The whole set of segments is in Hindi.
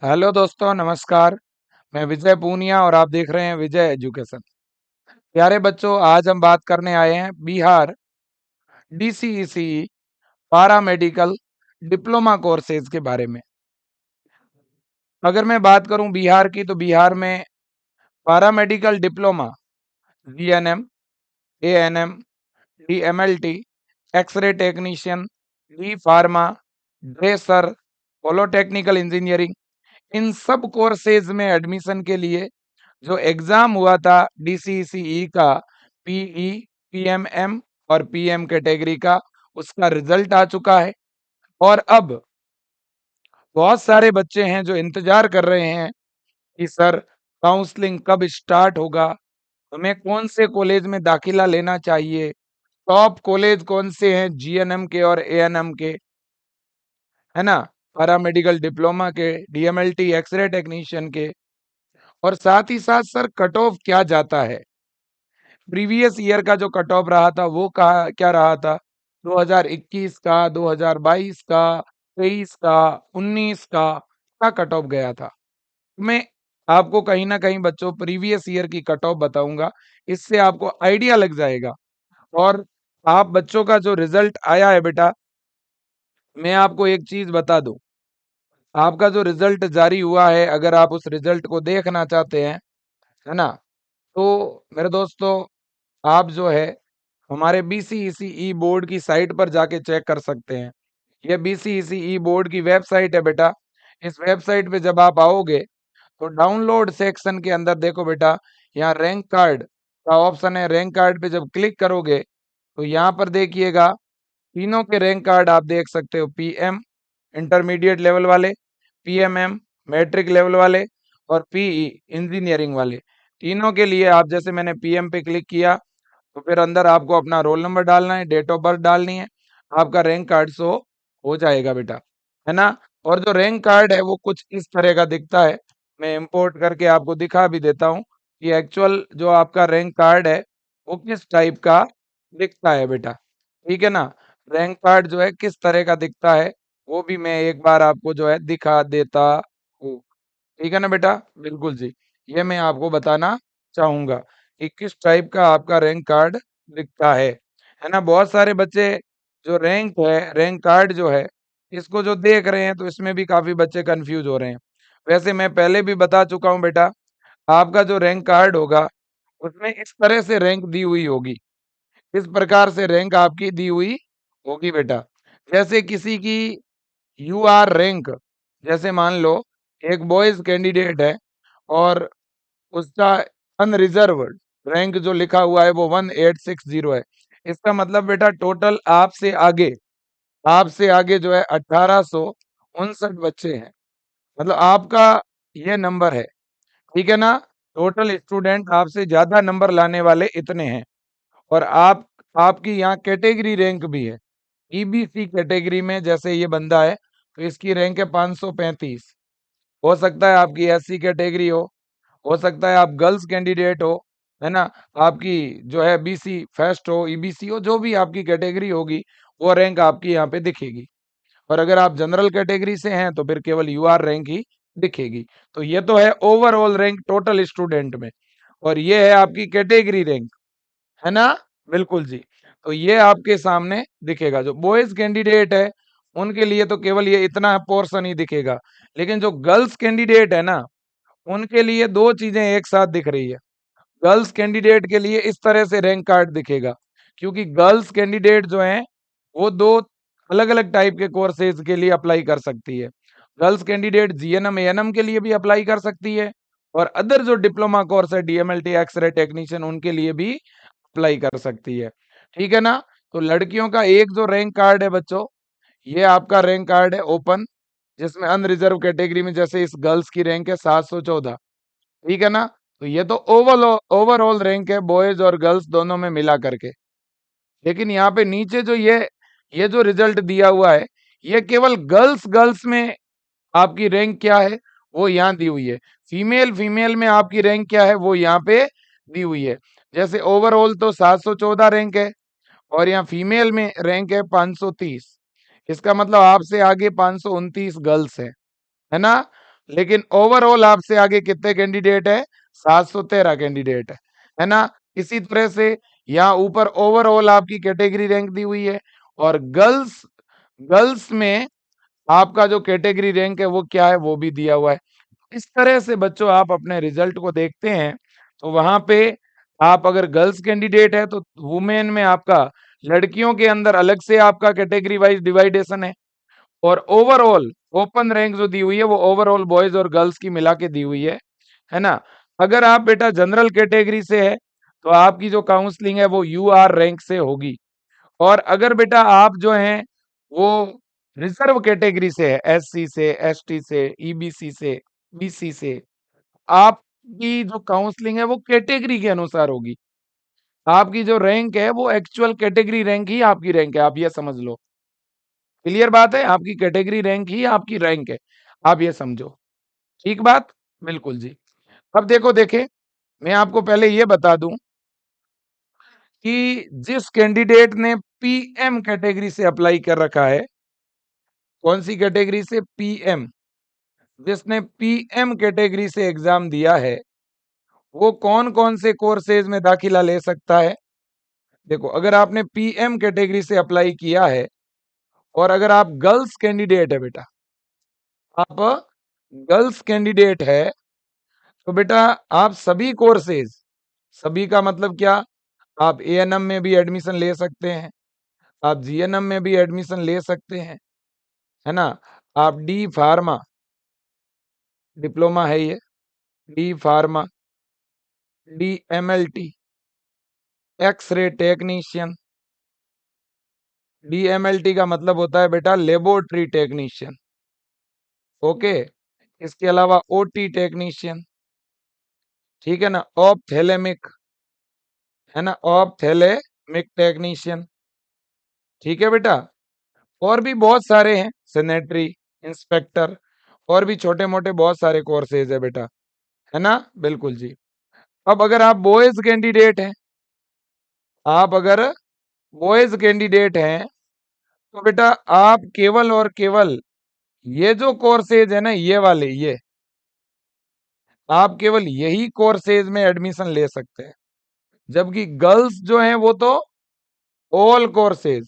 हेलो दोस्तों, नमस्कार। मैं विजय पूनिया और आप देख रहे हैं विजय एजुकेशन। प्यारे बच्चों, आज हम बात करने आए हैं बिहार डीसीईसी पारा मेडिकल डिप्लोमा कोर्सेज के बारे में। अगर मैं बात करूं बिहार की, तो बिहार में paramedical diploma GNM, ANM, DMLT, X-ray technician, D pharma, dresser, polytechnical engineering, इन सब कोर्सेज में एडमिशन के लिए जो एग्जाम हुआ था डीसीसीई का, पीई, पीएमएम और पीएम कैटेगरी का, उसका रिजल्ट आ चुका है। और अब बहुत सारे बच्चे हैं जो इंतजार कर रहे हैं कि सर काउंसलिंग कब स्टार्ट होगा, हमें कौन से कॉलेज में दाखिला लेना चाहिए, टॉप कॉलेज कौन से हैं जीएनएम के और एएनएम के, है ना, पैरामेडिकल डिप्लोमा के, डीएमएलटी एक्सरे टेक्नीशियन के, और साथ ही साथ सर कट ऑफ क्या जाता है। प्रीवियस ईयर का जो कट ऑफ रहा था वो कहा क्या रहा था, 2021 का, 2022 का, 23 का, 19 का क्या कट ऑफ गया था। मैं आपको कहीं ना कहीं बच्चों प्रीवियस ईयर की कट ऑफ बताऊंगा, इससे आपको आइडिया लग जाएगा। और आप बच्चों का जो रिजल्ट आया है बेटा, मैं आपको एक चीज बता दूं, आपका जो रिजल्ट जारी हुआ है, अगर आप उस रिजल्ट को देखना चाहते हैं, है ना, तो मेरे दोस्तों आप जो है हमारे बीसीईसीई बोर्ड की साइट पर जाके चेक कर सकते हैं। ये बीसीईसीई बोर्ड की वेबसाइट है बेटा। इस वेबसाइट पे जब आप आओगे तो डाउनलोड सेक्शन के अंदर देखो बेटा, यहाँ रैंक कार्ड का ऑप्शन है। रैंक कार्ड पे जब क्लिक करोगे तो यहाँ पर देखिएगा, तीनों के रैंक कार्ड आप देख सकते हो, पीएम इंटरमीडिएट लेवल वाले, पीएमएम मैट्रिक लेवल वाले, और पीई इंजीनियरिंग वाले। तीनों के लिए आप, जैसे मैंने पीएम पे क्लिक किया तो फिर अंदर आपको अपना रोल नंबर डालना है, डेट ऑफ बर्थ डालनी है, आपका रैंक कार्ड शो हो जाएगा बेटा, है ना। और जो रैंक कार्ड है वो कुछ इस तरह का दिखता है। मैं इंपोर्ट करके आपको दिखा भी देता हूँ कि एक्चुअल जो आपका रैंक कार्ड है वो किस टाइप का दिखता है बेटा। ठीक है ना, रैंक कार्ड जो है किस तरह का दिखता है वो भी मैं एक बार आपको जो है दिखा देता हूँ। ठीक है ना बेटा, बिल्कुल जी। ये मैं आपको बताना चाहूंगा कि किस टाइप का आपका रैंक कार्ड दिखता है ना। बहुत सारे बच्चे जो रैंक है, रैंक कार्ड जो है, इसको जो देख रहे हैं तो इसमें भी काफी बच्चे कंफ्यूज हो रहे हैं। वैसे मैं पहले भी बता चुका हूँ बेटा, आपका जो रैंक कार्ड होगा उसमें इस तरह से रैंक दी हुई होगी, इस प्रकार से रैंक आपकी दी हुई होगी बेटा। जैसे किसी की यू आर रैंक, जैसे मान लो एक बॉयज कैंडिडेट है और उसका अनरिजर्व्ड रैंक जो लिखा हुआ है वो 1860 है। इसका मतलब बेटा टोटल आपसे आगे जो है 1859 बच्चे हैं, मतलब आपका ये नंबर है। ठीक है ना, टोटल स्टूडेंट आपसे ज्यादा नंबर लाने वाले इतने हैं। और आपकी यहाँ कैटेगरी रैंक भी है। ईबीसी कैटेगरी में जैसे ये बंदा है तो इसकी रैंक है 535। हो सकता है आपकी एससी कैटेगरी हो सकता है आप गर्ल्स कैंडिडेट हो, है ना, आपकी जो है बीसी फर्स्ट हो, ईबीसी हो, जो भी आपकी कैटेगरी होगी वो रैंक आपकी यहाँ पे दिखेगी। और अगर आप जनरल कैटेगरी से हैं तो फिर केवल यूआर रैंक ही दिखेगी। तो ये तो है ओवरऑल रैंक टोटल स्टूडेंट में, और ये है आपकी कैटेगरी रैंक, है ना, बिल्कुल जी। तो ये आपके सामने दिखेगा। जो बॉयज कैंडिडेट है उनके लिए तो केवल ये इतना पोर्शन ही दिखेगा, लेकिन जो गर्ल्स कैंडिडेट है ना, उनके लिए दो चीजें एक साथ दिख रही है। गर्ल्स कैंडिडेट के लिए इस तरह से रैंक कार्ड दिखेगा, क्योंकि गर्ल्स कैंडिडेट जो हैं वो दो अलग अलग टाइप के कोर्सेज के लिए अप्लाई कर सकती है। गर्ल्स कैंडिडेट जीएनएम एएनएम के लिए भी अप्लाई कर सकती है, और अदर जो डिप्लोमा कोर्स है डीएमएलटी एक्सरे टेक्नीशियन उनके लिए भी अप्लाई कर सकती है। ठीक है ना। तो लड़कियों का एक जो रैंक कार्ड है बच्चों, ये आपका रैंक कार्ड है ओपन, जिसमें अनरिजर्व कैटेगरी में जैसे इस गर्ल्स की रैंक है 714। ठीक है ना। तो ये तो ओवरऑल रैंक है बॉयज और गर्ल्स दोनों में मिला करके। लेकिन यहाँ पे नीचे जो ये जो रिजल्ट दिया हुआ है, ये केवल गर्ल्स गर्ल्स में आपकी रैंक क्या है वो यहाँ दी हुई है। फीमेल फीमेल में आपकी रैंक क्या है वो यहाँ पे दी हुई है। जैसे ओवरऑल तो 714 रैंक है, और यहाँ फीमेल में रैंक है 530। इसका मतलब आपसे आगे 529 गर्ल्स है ना। लेकिन ओवरऑल आपसे आगे कितने कैंडिडेट है? 713 कैंडिडेट है ना। इसी तरह से यहाँ ऊपर ओवरऑल आपकी कैटेगरी रैंक दी हुई है, और गर्ल्स गर्ल्स में आपका जो कैटेगरी रैंक है वो क्या है वो भी दिया हुआ है। इस तरह से बच्चों आप अपने रिजल्ट को देखते हैं तो वहां पे आप अगर गर्ल्स कैंडिडेट है तो वुमेन में आपका लड़कियों के अंदर अलग से आपका कैटेगरी वाइज डिवाइडेशन है, और ओवरऑल ओपन रैंक जो दी हुई है वो ओवरऑल बॉयज और गर्ल्स की मिला के दी हुई है ना। अगर आप बेटा जनरल कैटेगरी से है तो आपकी जो काउंसलिंग है वो यूआर रैंक से होगी, और अगर बेटा आप जो हैं वो रिजर्व कैटेगरी से है, एससी से, एसटी से, ईबीसी से, बीसी से, आपकी जो काउंसलिंग है वो कैटेगरी के अनुसार होगी। आपकी जो रैंक है वो एक्चुअल कैटेगरी रैंक ही आपकी रैंक है, आप ये समझ लो। क्लियर बात है, आपकी कैटेगरी रैंक ही आपकी रैंक है, आप ये समझो। ठीक बात, बिल्कुल जी। अब देखो देखे, मैं आपको पहले ये बता दूं कि जिस कैंडिडेट ने पीएम कैटेगरी से अप्लाई कर रखा है, कौन सी कैटेगरी से? पीएम। जिसने पीएम कैटेगरी से एग्जाम दिया है वो कौन कौन से कोर्सेज में दाखिला ले सकता है? देखो, अगर आपने पीएम कैटेगरी से अप्लाई किया है और अगर आप गर्ल्स कैंडिडेट है बेटा, आप गर्ल्स कैंडिडेट है तो बेटा आप सभी कोर्सेज, सभी का मतलब क्या, आप एएनएम में भी एडमिशन ले सकते हैं, आप जीएनएम में भी एडमिशन ले सकते हैं, है ना। आप डी फार्मा डिप्लोमा है ये, D pharma, D MLT, x-ray technician, DMLT का मतलब होता है बेटा लेबोरेटरी टेक्नीशियन, ओके। इसके अलावा ओटी टेक्नीशियन, ठीक है ना, ऑप्थेलेमिक, है ना, ऑप्थेलेमिक टेक्नीशियन, ठीक है बेटा। और भी बहुत सारे हैं, सैनिटरी इंस्पेक्टर, और भी छोटे मोटे बहुत सारे कोर्सेज है बेटा, है ना, बिल्कुल जी। अब अगर आप बॉयज कैंडिडेट हैं, आप अगर बॉयज कैंडिडेट हैं तो बेटा आप केवल और केवल ये जो कोर्सेज है ना, ये वाले, ये आप केवल यही कोर्सेज में एडमिशन ले सकते हैं, जबकि गर्ल्स जो हैं वो तो ऑल कोर्सेज,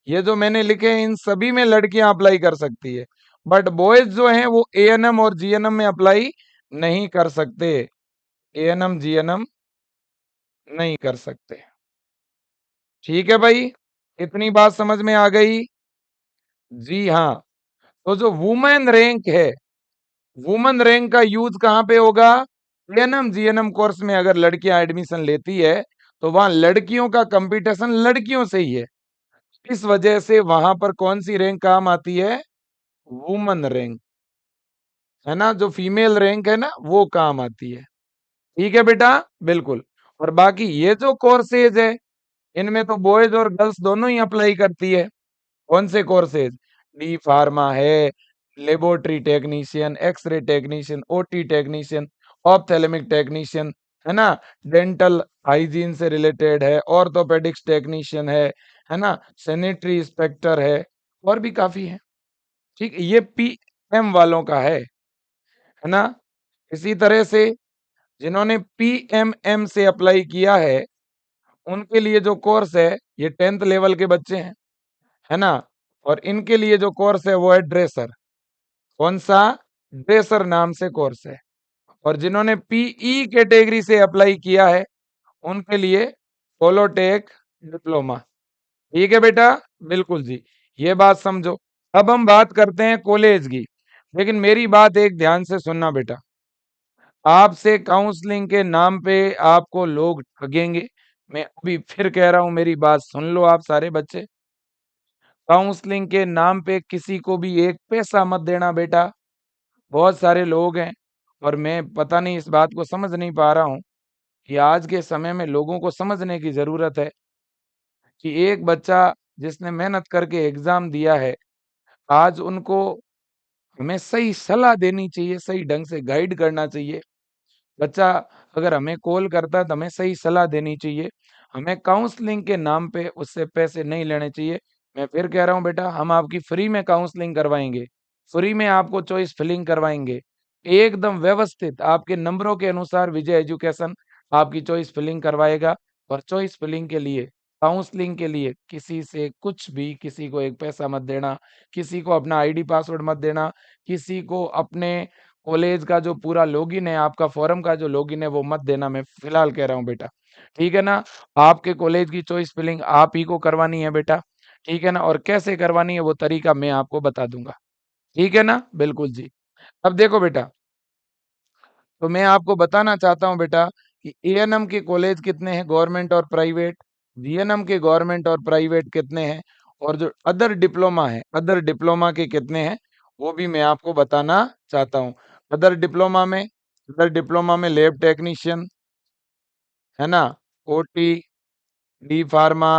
ये जो मैंने लिखे हैं इन सभी में लड़कियां अप्लाई कर सकती है, बट बॉयज जो हैं वो एएनएम और जीएनएम में अप्लाई नहीं कर सकते, एएनएम जीएनएम नहीं कर सकते। ठीक है भाई, इतनी बात समझ में आ गई? जी हाँ। तो जो वुमेन रैंक है, वुमेन रैंक का यूज कहाँ पे होगा? एएनएम जीएनएम कोर्स में अगर लड़कियां एडमिशन लेती है तो वहां लड़कियों का कंपटीशन लड़कियों से ही है, इस वजह से वहां पर कौन सी रैंक काम आती है? वुमन रैंक, है ना, जो फीमेल रैंक है ना वो काम आती है। ठीक है बेटा, बिल्कुल। और बाकी ये जो कोर्सेज है इनमें तो बॉयज और गर्ल्स दोनों ही अप्लाई करती है। कौन से कोर्सेज? डी फार्मा है, laboratory technician, x-ray technician, OT technician, ophthalmic technician, है ना, डेंटल हाइजीन से रिलेटेड है, ऑर्थोपेडिक्स टेक्नीशियन है ना, सैनिटरी इंस्पेक्टर है, और भी काफी है। ठीक, ये पीएम वालों का है ना। इसी तरह से जिन्होंने पीएमएम से अप्लाई किया है उनके लिए जो कोर्स है ये 10th लेवल के बच्चे हैं, है ना, और इनके लिए जो कोर्स है वो है ड्रेसर। कौन सा? ड्रेसर नाम से कोर्स है। और जिन्होंने पीई कैटेगरी से अप्लाई किया है उनके लिए पोलोटेक डिप्लोमा। ठीक है बेटा, बिल्कुल जी, ये बात समझो। अब हम बात करते हैं कॉलेज की, लेकिन मेरी बात एक ध्यान से सुनना बेटा, आपसे काउंसलिंग के नाम पे आपको लोग ठगेंगे। मैं अभी फिर कह रहा हूं, मेरी बात सुन लो आप सारे बच्चे, काउंसलिंग के नाम पे किसी को भी एक पैसा मत देना बेटा। बहुत सारे लोग हैं, और मैं पता नहीं इस बात को समझ नहीं पा रहा हूँ कि आज के समय में लोगों को समझने की जरूरत है कि एक बच्चा जिसने मेहनत करके एग्जाम दिया है, आज उनको हमें सही सलाह देनी चाहिए, सही ढंग से गाइड करना चाहिए। बच्चा अगर हमें कॉल करता है तो हमें सही सलाह देनी चाहिए, हमें काउंसलिंग के नाम पे उससे पैसे नहीं लेने चाहिए। मैं फिर कह रहा हूँ बेटा, हम आपकी फ्री में काउंसलिंग करवाएंगे, फ्री में आपको चॉइस फिलिंग करवाएंगे, एकदम व्यवस्थित आपके नंबरों के अनुसार विजय एजुकेशन आपकी चॉइस फिलिंग करवाएगा। और चॉइस फिलिंग के लिए, काउंसलिंग के लिए किसी से कुछ भी, किसी को एक पैसा मत देना, किसी को अपना आईडी पासवर्ड मत देना, किसी को अपने कॉलेज का जो पूरा लॉगिन है, आपका फॉरम का जो लॉगिन है वो मत देना। मैं फिलहाल कह रहा हूँ बेटा, ठीक है ना। आपके कॉलेज की चॉइस फिलिंग आप ही को करवानी है बेटा, ठीक है ना। और कैसे करवानी है वो तरीका मैं आपको बता दूंगा, ठीक है ना। बिल्कुल जी। अब देखो बेटा, तो मैं आपको बताना चाहता हूं बेटा कि एएनएम के कॉलेज कितने हैं गवर्नमेंट और प्राइवेट, जीएनएम के गवर्नमेंट और प्राइवेट कितने हैं, और जो अदर डिप्लोमा है, अदर डिप्लोमा के कितने हैं, वो भी मैं आपको बताना चाहता हूं। अदर डिप्लोमा में लैब टेक्नीशियन, है ना, ओटी, डी फार्मा,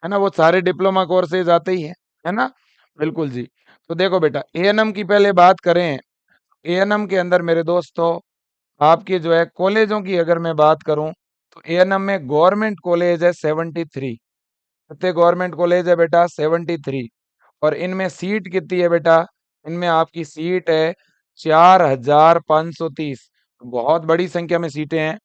है ना, वो सारे डिप्लोमा कोर्सेज आते ही हैं, है ना। बिल्कुल जी। तो देखो बेटा, एएनएम की पहले बात करें। एएनएम के अंदर मेरे दोस्तों, आपके जो है कॉलेजों की अगर मैं बात करूं, तो एएनएम में गवर्नमेंट कॉलेज है 73। कितने गवर्नमेंट कॉलेज है बेटा? 73। और इनमें सीट कितनी है बेटा? इनमें आपकी सीट है 4530। बहुत बड़ी संख्या में सीटें हैं।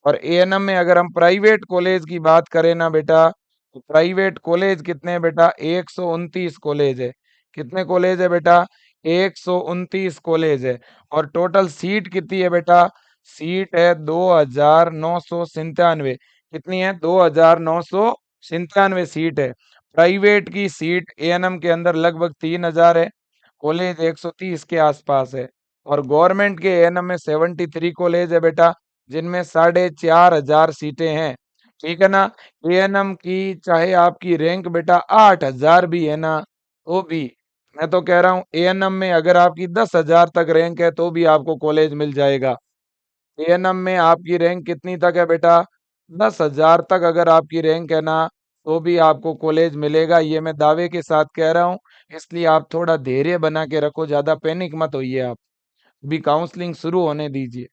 और एएनएम में अगर हम प्राइवेट कॉलेज की बात करें ना बेटा, तो प्राइवेट कॉलेज कितने हैं बेटा? 129 कॉलेज है। कितने कॉलेज है बेटा? 129 कॉलेज है। और टोटल सीट कितनी है बेटा? सीट है 2997। कितनी है? 2997 सीट है। प्राइवेट की सीट एएनएम के अंदर लगभग 3000 है। कॉलेज 130 के आसपास है। और गवर्नमेंट के एएनएम में 73 कॉलेज है बेटा, जिनमें 4500 सीटें हैं, ठीक है ना। एएनएम की चाहे आपकी रैंक बेटा 8000 भी है ना, तो भी मैं तो कह रहा हूँ एएनएम में अगर आपकी 10,000 तक रैंक है तो भी आपको कॉलेज मिल जाएगा। एएनएम में आपकी रैंक कितनी तक है बेटा? 10,000 तक अगर आपकी रैंक है ना, तो भी आपको कॉलेज मिलेगा। ये मैं दावे के साथ कह रहा हूँ। इसलिए आप थोड़ा धैर्य बना के रखो, ज्यादा पैनिक मत होइए आप। अभी काउंसलिंग शुरू होने दीजिए,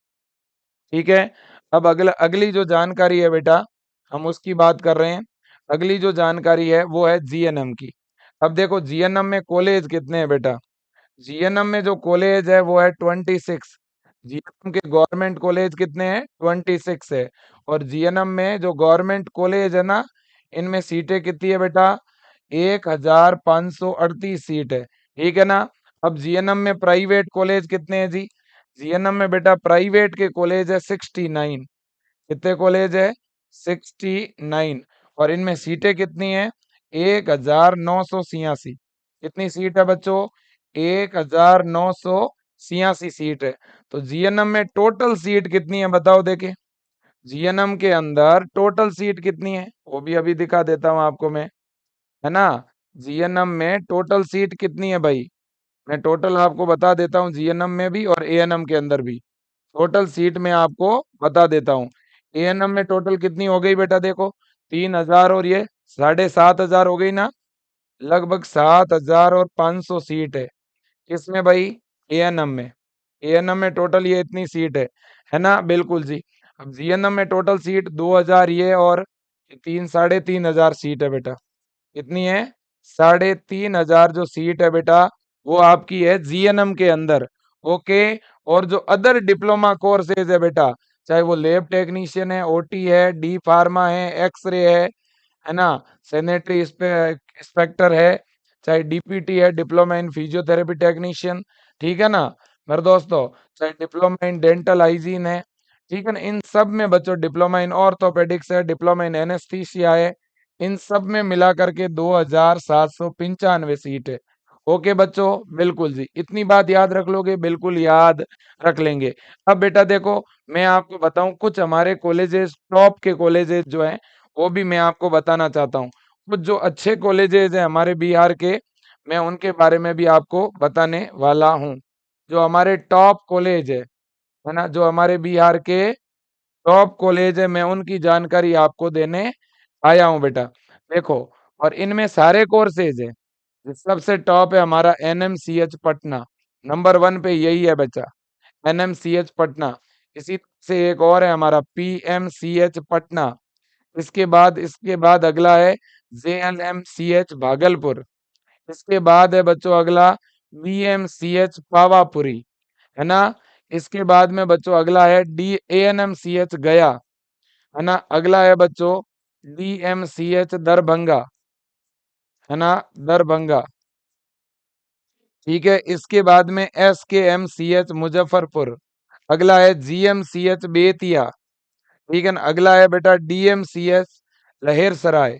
ठीक है। अब अगला अगली जो जानकारी है बेटा, हम उसकी बात कर रहे हैं। अगली जो जानकारी है वो है जीएनएम की। अब देखो जीएनएम में कॉलेज कितने हैं बेटा? जीएनएम में जो कॉलेज है वो है 26। जीएनएम के गवर्नमेंट कॉलेज कितने हैं? 26 है। और जीएनएम में जो गवर्नमेंट कॉलेज है ना, इनमें सीटें कितनी है बेटा? 1538 सीट है, ठीक है ना। अब जीएनएम में प्राइवेट कॉलेज कितने हैं जी? जीएनएम में बेटा प्राइवेट के कॉलेज है 69। कितने कॉलेज है? 69। और इनमें सीटें कितनी है? 1986। कितनी सीट है बच्चों? 1986 सीट है। तो जीएनएम में टोटल सीट कितनी है बताओ देखे। जीएनएम के अंदर टोटल सीट कितनी है वो भी अभी दिखा देता हूं आपको मैं, है ना। जीएनएम में टोटल सीट कितनी है भाई? मैं टोटल आपको बता देता हूँ, जीएनएम में भी और एएनएम के अंदर भी टोटल सीट में आपको बता देता हूँ। एएनएम में टोटल कितनी हो गई बेटा? देखो 3000 और ये 7500 हो गई ना, लगभग 7500 सीट है। किसमें भाई? एएनएम में। एएनएम में टोटल ये इतनी सीट है ना। बिल्कुल जी। अब जीएनएम में टोटल सीट 2000 ये और 3 3500 सीट है बेटा। कितनी है? 3500 जो सीट है बेटा, वो आपकी है जीएनएम के अंदर। ओके। और जो अदर डिप्लोमा कोर्सेज है बेटा, चाहे वो लैब टेक्नीशियन है, ओटी है, डी फार्मा है, एक्सरे है ना, सैनिटरी इंस्पेक्टर है, चाहे डीपीटी है, डिप्लोमा इन फिजियोथेरेपी टेक्नीशियन, ठीक है ना मेरे दोस्तों, चाहे डिप्लोमा इन डेंटल हाइजीन है, ठीक है ना। इन सब में बच्चों डिप्लोमा इन ऑर्थोपेडिक्स है, डिप्लोमा इन एनेस्थीसिया है, इन सब में मिला करके 2795 सीट है। ओके बच्चों, बिल्कुल जी। इतनी बात याद रख लोगे? बिल्कुल याद रख लेंगे। अब बेटा देखो, मैं आपको बताऊं कुछ हमारे कॉलेजेस, टॉप के कॉलेजेस जो हैं, वो भी मैं आपको बताना चाहता हूँ। कुछ जो अच्छे कॉलेजेस हैं हमारे बिहार के, मैं उनके बारे में भी आपको बताने वाला हूँ। जो हमारे टॉप कॉलेज है ना, जो हमारे बिहार के टॉप कॉलेज है, मैं उनकी जानकारी आपको देने आया हूँ बेटा। देखो, और इनमें सारे कोर्सेज है। जो सबसे टॉप है हमारा एनएमसीएच पटना, नंबर 1 पे यही है बच्चा, एनएमसीएच पटना। इसी से एक और है हमारा पीएमसीएच पटना। इसके बाद अगला है जेएलएमसीएच भागलपुर। इसके बाद है बच्चों अगला वीएमसीएच पावापुरी। है ना। इसके बाद में बच्चों अगला है DANMCH गया, है ना। अगला है बच्चों DMCH दरभंगा, है ना, दरभंगा। ठीक है, इसके बाद में SKMCH मुजफ्फरपुर। अगला है GMCH बेतिया। ठीक है ना। अगला है बेटा DMCH लहेरसराय।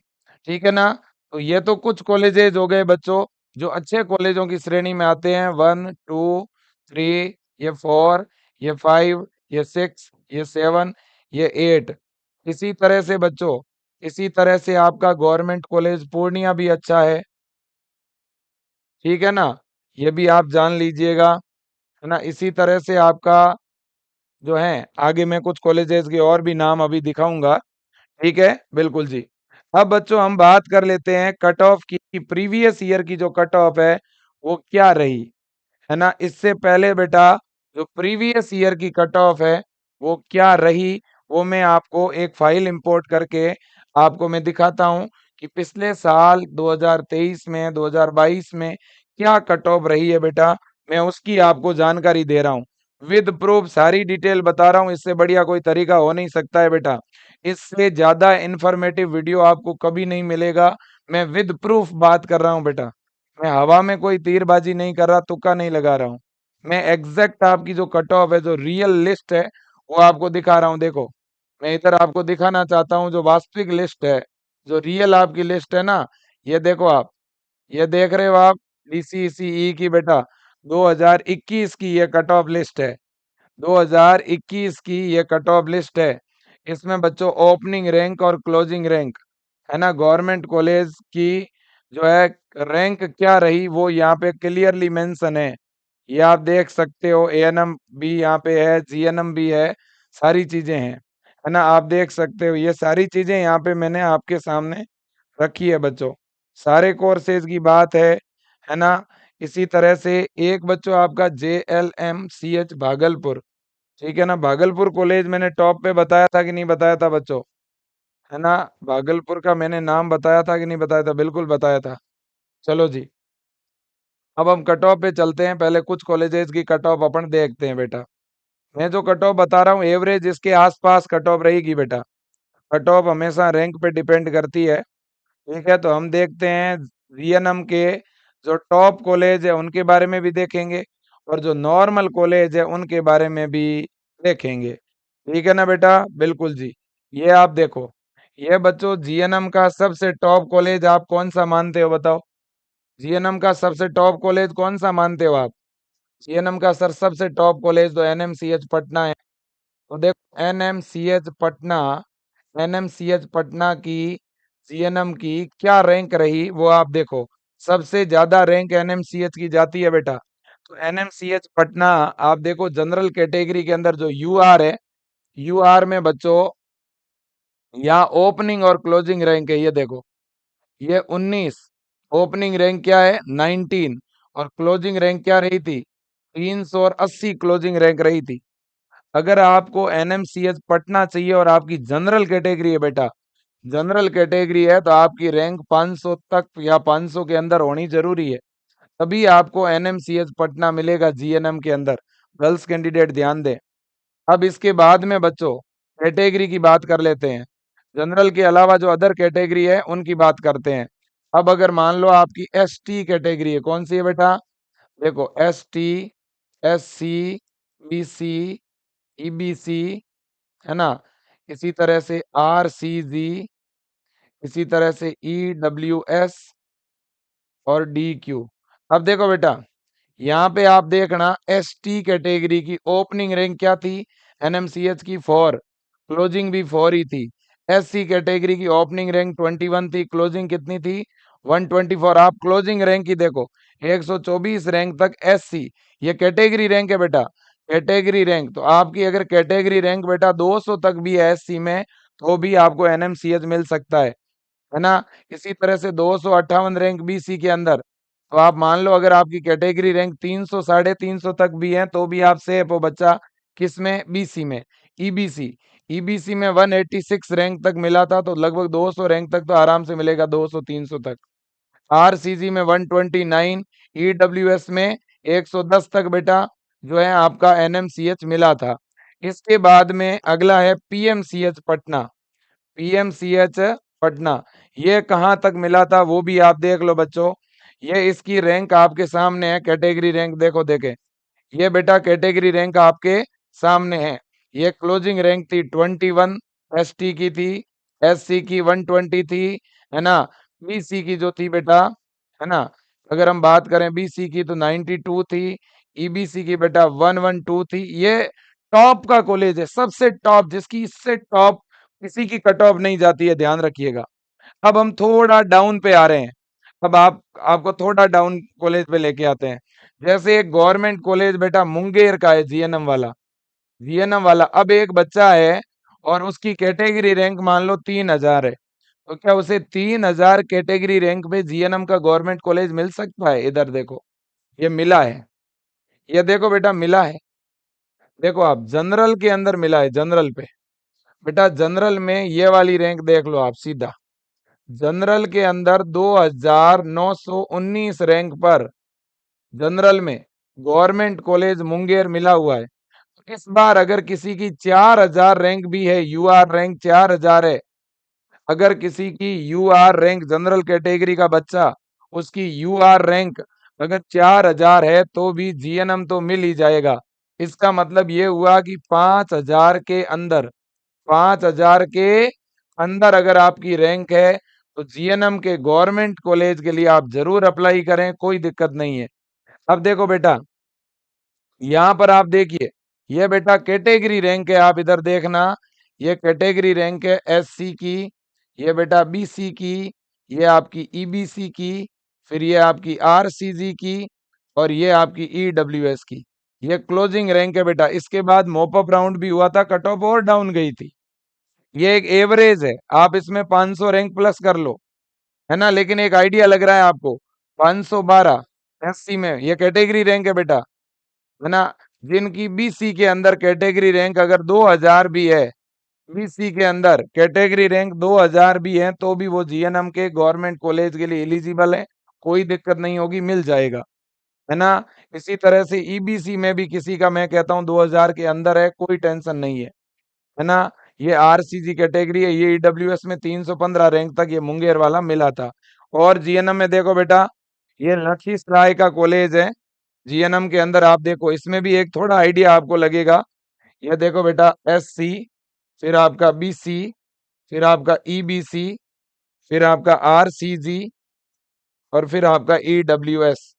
ठीक है ना। तो ये तो कुछ कॉलेजेज हो गए बच्चों जो अच्छे कॉलेजों की श्रेणी में आते हैं, 1 2 3, ये 4, ये 5, ये 6, ये 7, ये 8। इसी तरह से बच्चों, इसी तरह से आपका गवर्नमेंट कॉलेज पूर्णिया भी अच्छा है। ठीक है ना, ये भी आप जान लीजिएगा, है ना। इसी तरह से आपका जो है आगे मैं कुछ कॉलेजेस के और भी नाम अभी दिखाऊंगा। ठीक है, बिल्कुल जी। अब बच्चों हम बात कर लेते हैं कट ऑफ की, प्रीवियस ईयर की जो कट ऑफ है वो क्या रही, है ना। इससे पहले बेटा जो प्रीवियस ईयर की कट ऑफ है वो क्या रही, वो मैं आपको एक फाइल इंपोर्ट करके आपको मैं दिखाता हूं कि पिछले साल 2023 में 2022 में क्या कट ऑफ रही है बेटा। मैं उसकी आपको जानकारी दे रहा हूँ, विद प्रूफ सारी डिटेल बता रहा हूँ। इससे बढ़िया कोई तरीका हो नहीं सकता है बेटा। इससे ज्यादा इंफॉर्मेटिव वीडियो आपको कभी नहीं मिलेगा। मैं विद प्रूफ बात कर रहा हूँ बेटा। मैं हवा में कोई तीरबाजी नहीं कर रहा, तुक्का नहीं लगा रहा हूँ। मैं एग्जैक्ट आपकी जो कट ऑफ है, जो रियल लिस्ट है, वो आपको दिखा रहा हूँ। देखो, मैं इधर आपको दिखाना चाहता हूँ जो वास्तविक लिस्ट है, जो रियल आपकी लिस्ट है ना। ये देखो आप, ये देख रहे हो आप, DCCE की बेटा 2021 की ये कट ऑफ लिस्ट है। 2021 की ये कट ऑफ लिस्ट है। इसमें बच्चों ओपनिंग रैंक और क्लोजिंग रैंक, है ना, गवर्नमेंट कॉलेज की जो है रैंक क्या रही वो यहाँ पे क्लियरली मेंशन है। ये आप देख सकते हो, ANM भी यहाँ पे है, GNM भी है, सारी चीजें हैं, है ना। आप देख सकते हो ये सारी चीजें यहाँ पे मैंने आपके सामने रखी है बच्चों। सारे कोर्सेज की बात है ना। इसी तरह से एक बच्चों आपका JLMCH भागलपुर। ठीक है ना, भागलपुर कॉलेज मैंने टॉप पे बताया था कि नहीं बताया था बच्चों, है ना। भागलपुर का मैंने नाम बताया था कि नहीं बताया था, बिल्कुल बताया था। चलो जी, अब हम कट ऑफ पे चलते हैं। पहले कुछ कॉलेजेस की कट ऑफ अपन देखते हैं बेटा। मैं जो कट ऑफ बता रहा हूँ एवरेज इसके आसपास कट ऑफ रहेगी बेटा। कट ऑफ हमेशा रैंक पे डिपेंड करती है। ठीक है, तो हम देखते हैं जीएनएम के जो टॉप कॉलेज है उनके बारे में भी देखेंगे, और जो नॉर्मल कॉलेज है उनके बारे में भी देखेंगे। ठीक है ना बेटा, बिल्कुल जी। ये आप देखो, ये बच्चों जीएनएम का सबसे टॉप कॉलेज आप कौन सा मानते हो बताओ। जीएनएम का सबसे टॉप कॉलेज कौन सा मानते हो आप। जीएनएम का सर सबसे टॉप कॉलेज तो एनएमसीएच पटना है। तो देखो एनएमसीएच पटना, एनएमसीएच पटना की जीएनएम की क्या रैंक रही वो आप देखो। सबसे ज्यादा रैंक एनएमसीएच की जाती है बेटा। तो एनएमसीएच पटना आप देखो, जनरल कैटेगरी के अंदर जो यूआर है, यूआर में बच्चों यहाँ ओपनिंग और क्लोजिंग रैंक है, ये देखो, ये 19। ओपनिंग रैंक क्या है 19, और क्लोजिंग रैंक क्या रही थी 380 क्लोजिंग रैंक रही थी। अगर आपको एनएमसीएच पटना चाहिए और आपकी जनरल कैटेगरी है बेटा, जनरल कैटेगरी है, तो आपकी रैंक 500 तक या 500 के अंदर होनी जरूरी है, तभी आपको एनएमसीएच पटना मिलेगा जीएनएम के अंदर। गर्ल्स कैंडिडेट ध्यान दें। अब इसके बाद में बच्चों कैटेगरी की बात कर लेते हैं। जनरल के अलावा जो अदर कैटेगरी है उनकी बात करते हैं। अब अगर मान लो आपकी एसटी कैटेगरी है, कौन सी है बेटा, देखो एसटी, एससी, बीसी, ईबीसी, है ना। इसी तरह से आरसीजी, इसी तरह से ईडब्ल्यूएस और डीक्यू। अब देखो बेटा, यहाँ पे आप देखना एसटी कैटेगरी की ओपनिंग रैंक क्या थी एनएमसीएच की 4, क्लोजिंग भी 4 ही थी। एससी कैटेगरी की ओपनिंग रैंक 21 थी, क्लोजिंग कितनी थी 124। आप क्लोजिंग रैंक की देखो 124 रैंक तक एससी, ये कैटेगरी रैंक है बेटा, कैटेगरी रैंक। तो आपकी अगर कैटेगरी रैंक बेटा 200 तक भी है एससी में, तो भी आपको एनएमसीएच मिल सकता है ना। इसी तरह से 258 रैंक बीसी के अंदर। तो आप मान लो अगर आपकी कैटेगरी रैंक 300 350 तक भी है तो भी आप सेफ हो बच्चा। किस में, बीसी में। ईबीसी, ईबीसी में 186 रैंक तक मिला था, तो लगभग 200 रैंक तक तो आराम से मिलेगा, 200 300 तक। आरसीजी में 129, ईडब्ल्यूएस में 110 तक बेटा, जो है आपका एनएमसीएच मिला था। इसके बाद में अगला है पीएमसीएच पटना। पीएमसीएच पटना, ये कहाँ तक मिला था वो भी आप देख लो बच्चों। ये इसकी रैंक आपके सामने है, कैटेगरी रैंक देखो देखे। ये बेटा कैटेगरी रैंक आपके सामने है। ये क्लोजिंग रैंक थी 21, एसटी की थी, एससी की 120 थी, है ना। बीसी की जो थी बेटा, है ना, अगर हम बात करें बीसी की तो 92 थी। ईबीसी की बेटा 112 थी। ये टॉप का कॉलेज है, सबसे टॉप, जिसकी इससे टॉप किसी की कट ऑफ नहीं जाती है, ध्यान रखिएगा। अब हम थोड़ा डाउन पे आ रहे हैं। अब आपको थोड़ा डाउन कॉलेज पे लेके आते हैं। जैसे एक गवर्नमेंट कॉलेज बेटा मुंगेर का है, जीएनएम वाला। जीएनएम वाला, अब एक बच्चा है और उसकी कैटेगरी रैंक मान लो 3000 है, तो क्या उसे 3000 कैटेगरी रैंक पे जीएनएम का गवर्नमेंट कॉलेज मिल सकता है? इधर देखो, ये मिला है। ये देखो बेटा मिला है। देखो आप जनरल के अंदर मिला है, जनरल पे। बेटा जनरल में ये वाली रैंक देख लो आप सीधा। जनरल के अंदर 2919 रैंक पर जनरल में गवर्नमेंट कॉलेज मुंगेर मिला हुआ है। इस बार अगर किसी की 4000 रैंक भी है, यूआर रैंक 4000 है, अगर किसी की यूआर रैंक जनरल कैटेगरी का बच्चा, उसकी यूआर रैंक अगर 4000 है तो भी जीएनएम तो मिल ही जाएगा। इसका मतलब ये हुआ कि 5000 के अंदर, 5000 के अंदर अगर आपकी रैंक है तो जीएनएम के गवर्नमेंट कॉलेज के लिए आप जरूर अप्लाई करें, कोई दिक्कत नहीं है। अब देखो बेटा, यहाँ पर आप देखिए, ये बेटा कैटेगरी रैंक है, आप इधर देखना। ये कैटेगरी रैंक है एससी की, ये बेटा बीसी की, ये आपकी ईबीसी की, फिर ये आपकी आरसीजी की, और ये आपकी ईडब्ल्यूएस की। ये क्लोजिंग रैंक है बेटा। इसके बाद मॉपअप राउंड भी हुआ था, कट ऑफ और डाउन गई थी। ये एक एवरेज है, आप इसमें 500 रैंक प्लस कर लो, है ना, लेकिन एक आइडिया लग रहा है आपको। 512 एससी में ये कैटेगरी रैंक है बेटा, है ना। जिनकी बीसी के अंदर कैटेगरी रैंक अगर 2000 भी है, बीसी के अंदर कैटेगरी रैंक 2000 भी है, तो भी वो जीएनएम के गवर्नमेंट कॉलेज के लिए एलिजिबल है, कोई दिक्कत नहीं होगी, मिल जाएगा, है ना। इसी तरह से ईबीसी में भी किसी का मैं कहता हूँ 2000 के अंदर है, कोई टेंशन नहीं है ना। ये आरसीजी कैटेगरी है, ये ईडब्ल्यूएस में 315 रैंक तक ये मुंगेर वाला मिला था। और जीएनएम में देखो बेटा, ये लखीसराय का कॉलेज है। जीएनएम के अंदर आप देखो, इसमें भी एक थोड़ा आइडिया आपको लगेगा। ये देखो बेटा एससी, फिर आपका बीसी, फिर आपका ईबीसी, फिर आपका आरसीजी, और फिर आपका ईडब्ल्यूएस,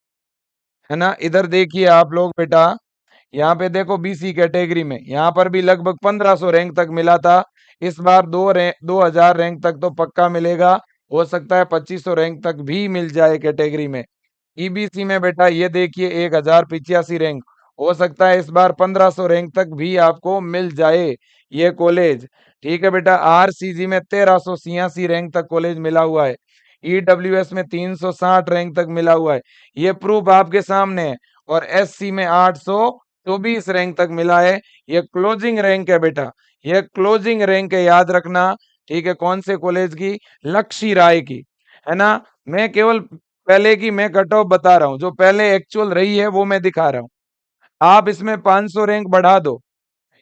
है ना। इधर देखिए आप लोग बेटा, यहाँ पे देखो बीसी कैटेगरी में यहाँ पर भी लगभग 1500 रैंक तक मिला था। इस बार 2000 रैंक तक तो पक्का मिलेगा, हो सकता है 2500 रैंक तक भी मिल जाए कैटेगरी में। ईबीसी में बेटा ये देखिए 1085 रैंक, हो सकता है इस बार 1500 रैंक तक भी आपको मिल जाए ये कॉलेज। ठीक है बेटा, आरसीजी में 1386 रैंक तक कॉलेज मिला हुआ है। ईडब्ल्यूएस में 360 रैंक तक मिला हुआ है, ये प्रूफ आपके सामने है। और एससी में 824 रैंक तक मिला है। ये क्लोजिंग रैंक है बेटा, ये क्लोजिंग रैंक है, याद रखना। ठीक है, कौन से कॉलेज की? लक्ष्य राय की, है ना। मैं केवल पहले की मैं कट ऑफ बता रहा हूं, जो पहले एक्चुअल रही है वो मैं दिखा रहा हूं। आप इसमें 500 रैंक बढ़ा दो,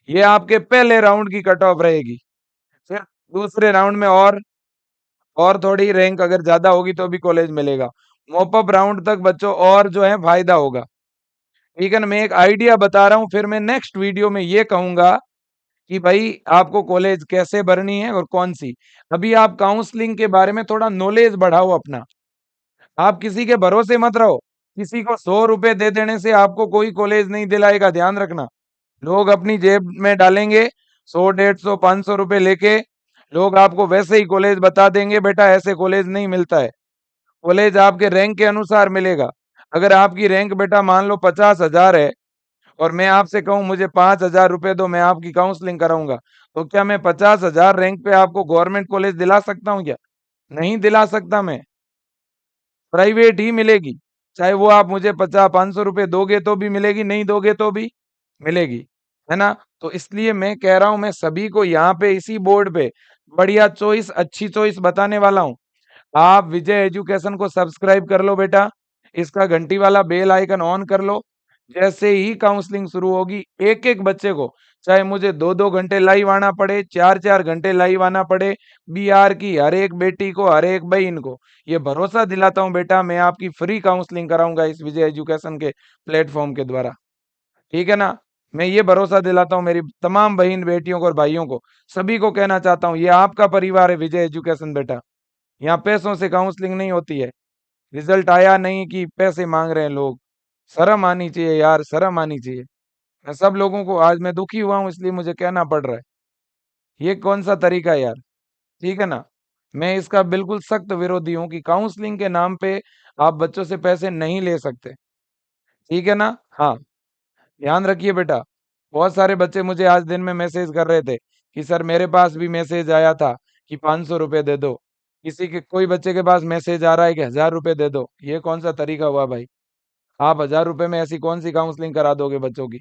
ये आपके पहले राउंड की कट ऑफ रहेगी। फिर दूसरे राउंड में और थोड़ी रैंक अगर ज्यादा होगी तो भी कॉलेज मिलेगा। मॉपअप राउंड तक बच्चों और जो है फायदा होगा। ठीक है ना, मैं एक आइडिया बता रहा हूँ, फिर मैं नेक्स्ट वीडियो में ये कहूंगा कि भाई आपको कॉलेज कैसे भरनी है और कौन सी। अभी आप काउंसलिंग के बारे में थोड़ा नॉलेज बढ़ाओ अपना। आप किसी के भरोसे मत रहो, किसी को 100 रुपए दे देने से आपको कोई कॉलेज नहीं दिलाएगा, ध्यान रखना। लोग अपनी जेब में डालेंगे 100, 150, 500 रुपए लेके, लोग आपको वैसे ही कॉलेज बता देंगे। बेटा ऐसे कॉलेज नहीं मिलता है, कॉलेज आपके रैंक के अनुसार मिलेगा। अगर आपकी रैंक बेटा मान लो 50,000 है और मैं आपसे कहूं मुझे 5,000 रुपए दो, मैं आपकी काउंसलिंग कराऊंगा, तो क्या मैं 50,000 रैंक पे आपको गवर्नमेंट कॉलेज दिला सकता हूं क्या? नहीं दिला सकता मैं, प्राइवेट ही मिलेगी। चाहे वो आप मुझे 50, 500 रुपए दोगे तो भी मिलेगी, नहीं दोगे तो भी मिलेगी, है ना। तो इसलिए मैं कह रहा हूं, मैं सभी को यहाँ पे इसी बोर्ड पे बढ़िया चॉइस, अच्छी चॉइस बताने वाला हूँ। आप विजय एजुकेशन को सब्सक्राइब कर लो बेटा, इसका घंटी वाला बेल आइकन ऑन कर लो, जैसे ही काउंसलिंग शुरू होगी, एक एक बच्चे को, चाहे मुझे 2-2 घंटे लाइव आना पड़े, 4-4 घंटे लाइव आना पड़े, बिहार की हर एक बेटी को, हर एक बहन को, ये भरोसा दिलाता हूँ बेटा, मैं आपकी फ्री काउंसलिंग कराऊंगा इस विजय एजुकेशन के प्लेटफॉर्म के द्वारा। ठीक है ना? मैं ये भरोसा दिलाता हूँ मेरी तमाम बहन बेटियों को और भाइयों को, सभी को कहना चाहता हूँ, ये आपका परिवार है विजय एजुकेशन बेटा। यहाँ पैसों से काउंसलिंग नहीं होती है। रिजल्ट आया नहीं कि पैसे मांग रहे हैं लोग। शर्म आनी चाहिए यार, शर्म आनी चाहिए। मैं सब लोगों को, आज मैं दुखी हुआ हूँ इसलिए मुझे कहना पड़ रहा है। ये कौन सा तरीका है यार? ठीक है ना? मैं इसका बिल्कुल सख्त विरोधी हूँ कि काउंसलिंग के नाम पे आप बच्चों से पैसे नहीं ले सकते। ठीक है ना? हाँ, ध्यान रखिए बेटा। बहुत सारे बच्चे मुझे आज दिन में मैसेज कर रहे थे कि सर मेरे पास भी मैसेज आया था कि 500 रुपए दे दो। किसी के, कोई बच्चे के पास मैसेज आ रहा है कि 1000 रुपए दे दो। ये कौन सा तरीका हुआ भाई? आप 1000 रुपए में ऐसी कौन सी काउंसलिंग करा दोगे बच्चों की?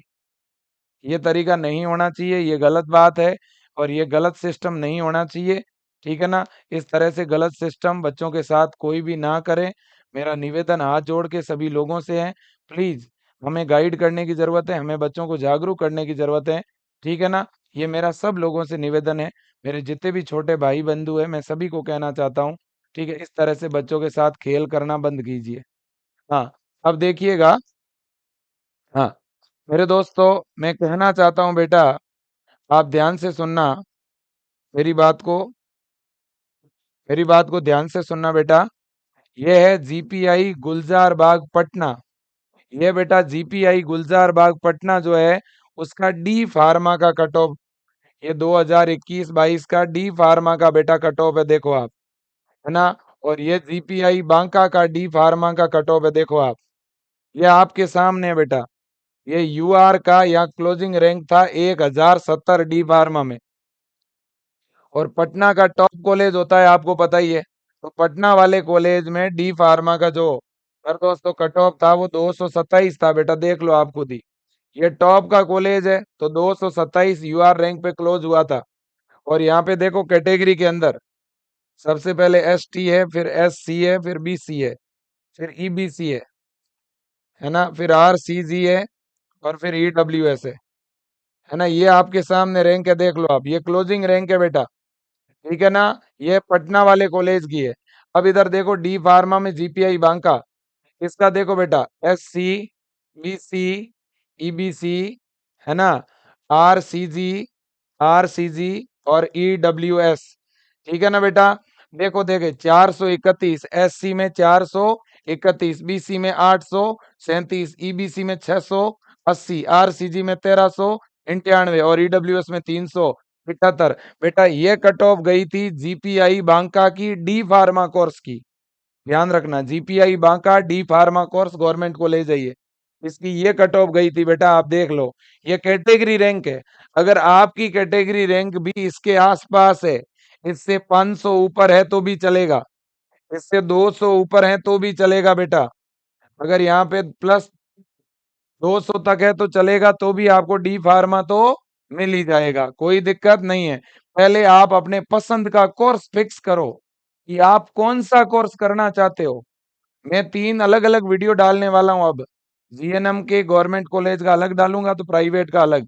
ये तरीका नहीं होना चाहिए, ये गलत बात है और ये गलत सिस्टम नहीं होना चाहिए। ठीक है ना? इस तरह से गलत सिस्टम बच्चों के साथ कोई भी ना करे। मेरा निवेदन हाथ जोड़ के सभी लोगों से है, प्लीज हमें गाइड करने की जरूरत है, हमें बच्चों को जागरूक करने की जरूरत है। ठीक है ना? ये मेरा सब लोगों से निवेदन है, मेरे जितने भी छोटे भाई बंधु है, मैं सभी को कहना चाहता हूँ। ठीक है, इस तरह से बच्चों के साथ खेल करना बंद कीजिए। हाँ, अब देखिएगा। हाँ, मेरे दोस्तों, मैं कहना चाहता हूँ बेटा, आप ध्यान से सुनना मेरी बात को, मेरी बात को ध्यान से सुनना बेटा। ये है जीपीआई गुलजार बाग पटना। ये बेटा जीपीआई गुलजार बाग पटना जो है, उसका डी फार्मा का कट ऑफ, ये 2021-22 का डी फार्मा का बेटा कट ऑफ है, देखो आप, है ना? और ये जीपीआई बांका का डी फार्मा का कट ऑफ है, देखो आप। ये आपके सामने है बेटा। ये यूआर का यहाँ क्लोजिंग रैंक था 1070 डी फार्मा में। और पटना का टॉप कॉलेज होता है, आपको पता ही है। तो पटना वाले कॉलेज में डी फार्मा का जो पर दोस्तों कट ऑफ था वो 227 था बेटा, देख लो आप खुद ही। ये टॉप का कॉलेज है तो 227 यूआर रैंक पे क्लोज हुआ था। और यहाँ पे देखो कैटेगरी के अंदर सबसे पहले एस टी है, फिर एस सी है, फिर बी सी है, फिर ईबीसी है ना, फिर आर सी जी है, और फिर ईडब्ल्यू एस है ना। ये आपके सामने रैंक है, देख लो आप, ये क्लोजिंग रैंक है बेटा। ठीक है ना? ये पटना वाले कॉलेज की है। अब इधर देखो डी फार्मा में जीपीआई बांका, इसका देखो बेटा, S C, B C, EBC, है ना, आर सी जी, आर सी जी और ई डब्ल्यू एस। ठीक है ना बेटा? देखो देखे 431, एस सी में 431, बी सी में 837, ईबीसी में 680, आर सी जी में 1391 और ईडब्ल्यू एस में 378। बेटा ये कट ऑफ गई थी जीपीआई बांका की डी फार्मा कोर्स की। ध्यान रखना, GPI Banka D pharma course government college है ये, इसकी ये कट ऑफ गई थी बेटा, आप देख लो। ये कैटेगरी रैंक है। अगर आपकी कैटेगरी रैंक भी इसके आसपास है, इससे 500 ऊपर है तो भी चलेगा, इससे 200 ऊपर है तो भी चलेगा बेटा। अगर यहाँ पे प्लस 200 तक है तो चलेगा, तो भी आपको डी फार्मा तो मिल ही जाएगा, कोई दिक्कत नहीं है। पहले आप अपने पसंद का कोर्स फिक्स करो कि आप कौन सा कोर्स करना चाहते हो। मैं 3 अलग-अलग वीडियो डालने वाला हूँ अब। जीएनएम के गवर्नमेंट कॉलेज का अलग डालूँगा तो प्राइवेट का अलग,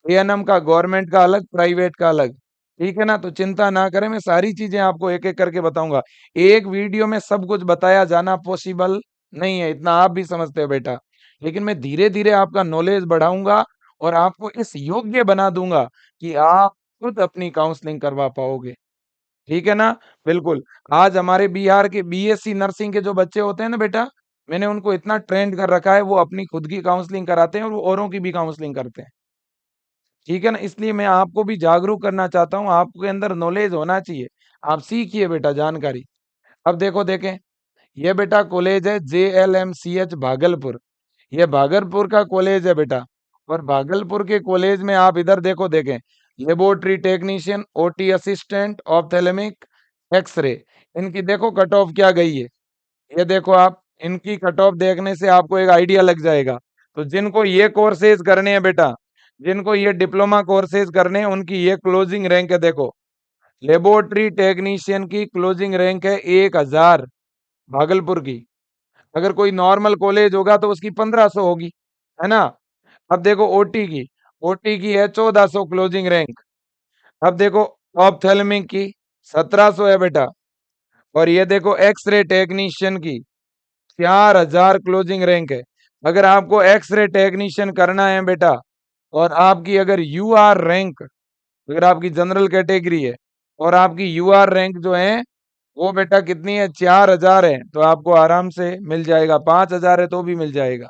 एएनएम का गवर्नमेंट का अलग, प्राइवेट का अलग। ठीक है ना? तो चिंता ना करें, मैं सारी चीज़ें आपको एक-एक करके बताऊँगा। एक वीडियो में सब कुछ बताया जाना पॉसिबल नहीं है, इतना आप भी समझते हो बेटा। लेकिन मैं धीरे-धीरे आपका नॉलेज बढ़ाऊँगा और आपको इस योग्य बना दूँगा कि आप खुद अपनी काउंसलिंग करवा पाओगे। ठीक है ना? बिल्कुल। आज हमारे बिहार के बीएससी नर्सिंग के जो बच्चे होते हैं ना बेटा, मैंने उनको इतना ट्रेंड कर रखा है, वो अपनी खुद की काउंसलिंग कराते हैं और वो औरों की भी काउंसलिंग करते हैं। ठीक है ना? इसलिए मैं आपको भी जागरूक करना चाहता हूँ, आपके अंदर नॉलेज होना चाहिए। आप सीखिए बेटा जानकारी। अब देखो देखें, ये बेटा कॉलेज है जेएलएमसीएच भागलपुर। ये भागलपुर का कॉलेज है बेटा। और भागलपुर के कॉलेज में आप इधर देखो देखें, laboratory technician, OT assistant, ophthalmic, x-ray, इनकी देखो कट ऑफ क्या गई है। ये देखो आप, इनकी कट ऑफ देखने से आपको एक आइडिया लग जाएगा। तो जिनको ये कोर्सेज करने हैं बेटा, जिनको ये डिप्लोमा कोर्सेज करने हैं, उनकी ये क्लोजिंग रैंक है, देखो। लेबोरेटरी टेक्नीशियन की क्लोजिंग रैंक है 1000 भागलपुर की। अगर कोई नॉर्मल कॉलेज होगा तो उसकी 1500 होगी, है ना। अब देखो ओटी की है 1400 क्लोजिंग रैंक। अब देखो ऑप्थेल्मिक की 1700 है बेटा। और ये देखो एक्सरे टेक्नीशियन की 4000 क्लोजिंग रैंक है। अगर आपको एक्सरे टेक्नीशियन करना है बेटा, और आपकी अगर यू आर रैंक, अगर आपकी जनरल कैटेगरी है और आपकी यू आर रैंक जो है वो बेटा कितनी है, 4000 है, तो आपको आराम से मिल जाएगा। 5000 है तो भी मिल जाएगा।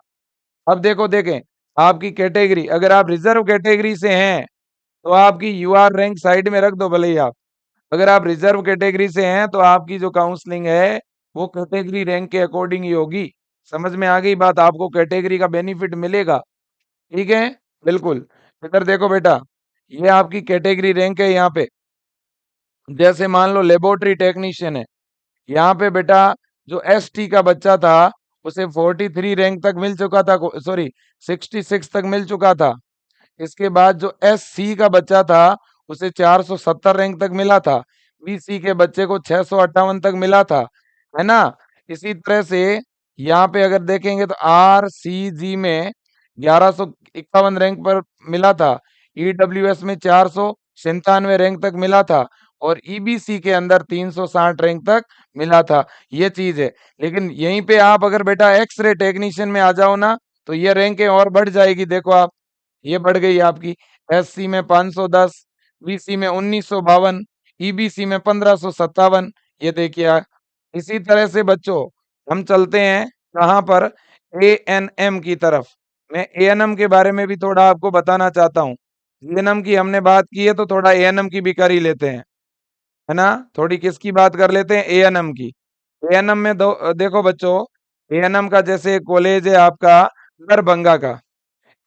अब देखो देखें आपकी कैटेगरी, अगर आप रिजर्व कैटेगरी से हैं तो आपकी यू आर रैंक साइड में रख दो भले ही आप। अगर आप रिजर्व कैटेगरी से हैं तो आपकी जो काउंसलिंग है वो कैटेगरी रैंक के अकॉर्डिंग ही होगी। समझ में आ गई बात, आपको कैटेगरी का बेनिफिट मिलेगा। ठीक है, बिल्कुल। इधर देखो बेटा, ये आपकी कैटेगरी रैंक है। यहाँ पे जैसे मान लो लेबोरेटरी टेक्नीशियन है, यहाँ पे बेटा जो एसटी का बच्चा था उसे 43 रैंक तक मिल चुका था, सॉरी 66 तक मिल चुका था। इसके बाद जो एससी का बच्चा था उसे 470 रैंक तक मिला था। बीसी के बच्चे को 658 तक मिला था, है ना। इसी तरह से यहाँ पे अगर देखेंगे तो आरसीजी में 1151 रैंक पर मिला था। ईडब्ल्यूएस में 497 रैंक तक मिला था। और ईबीसी के अंदर 360 रैंक तक मिला था। ये चीज है। लेकिन यहीं पे आप अगर बेटा एक्सरे टेक्नीशियन में आ जाओ ना, तो ये रैंकें और बढ़ जाएगी। देखो आप, ये बढ़ गई आपकी। एससी में 510, बीसी में 1952, ईबीसी में 1557। ये देखिए इसी तरह से बच्चों हम चलते हैं कहाँ पर, एएनएम की तरफ। मैं एएनएम के बारे में भी थोड़ा आपको बताना चाहता हूँ। एएनएम की हमने बात की है तो थोड़ा एएनएम की भी कर ही लेते हैं, है ना। थोड़ी किसकी बात कर लेते हैं, एएनएम की। एएनएम में देखो बच्चों, एएनएम का जैसे कॉलेज है आपका दरभंगा का,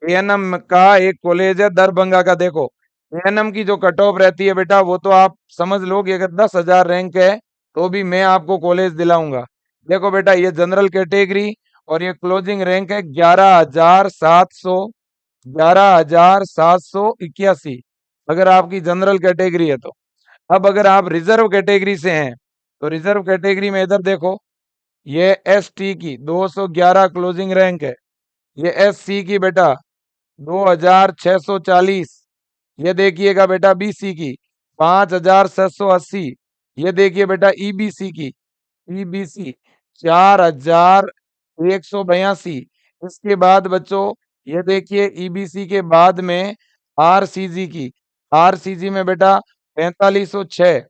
एएनएम का एक कॉलेज है दरभंगा का। देखो एएनएम की जो कट ऑफ रहती है बेटा, वो तो आप समझ लो कि अगर 10,000 रैंक है तो भी मैं आपको कॉलेज दिलाऊंगा। देखो बेटा ये जनरल कैटेगरी और ये क्लोजिंग रैंक है 11,781। अगर आपकी जनरल कैटेगरी है तो। अब अगर आप रिजर्व कैटेगरी से हैं तो रिजर्व कैटेगरी में इधर देखो, ये एसटी की 211 क्लोजिंग रैंक है। ये एससी की बेटा 2640। ये देखिएगा बेटा बीसी की 5680। ये देखिए बेटा ईबीसी की, ईबीसी 4182। इसके बाद बच्चों ये देखिए ईबीसी के बाद में आरसीजी की, आरसीजी में बेटा 4506।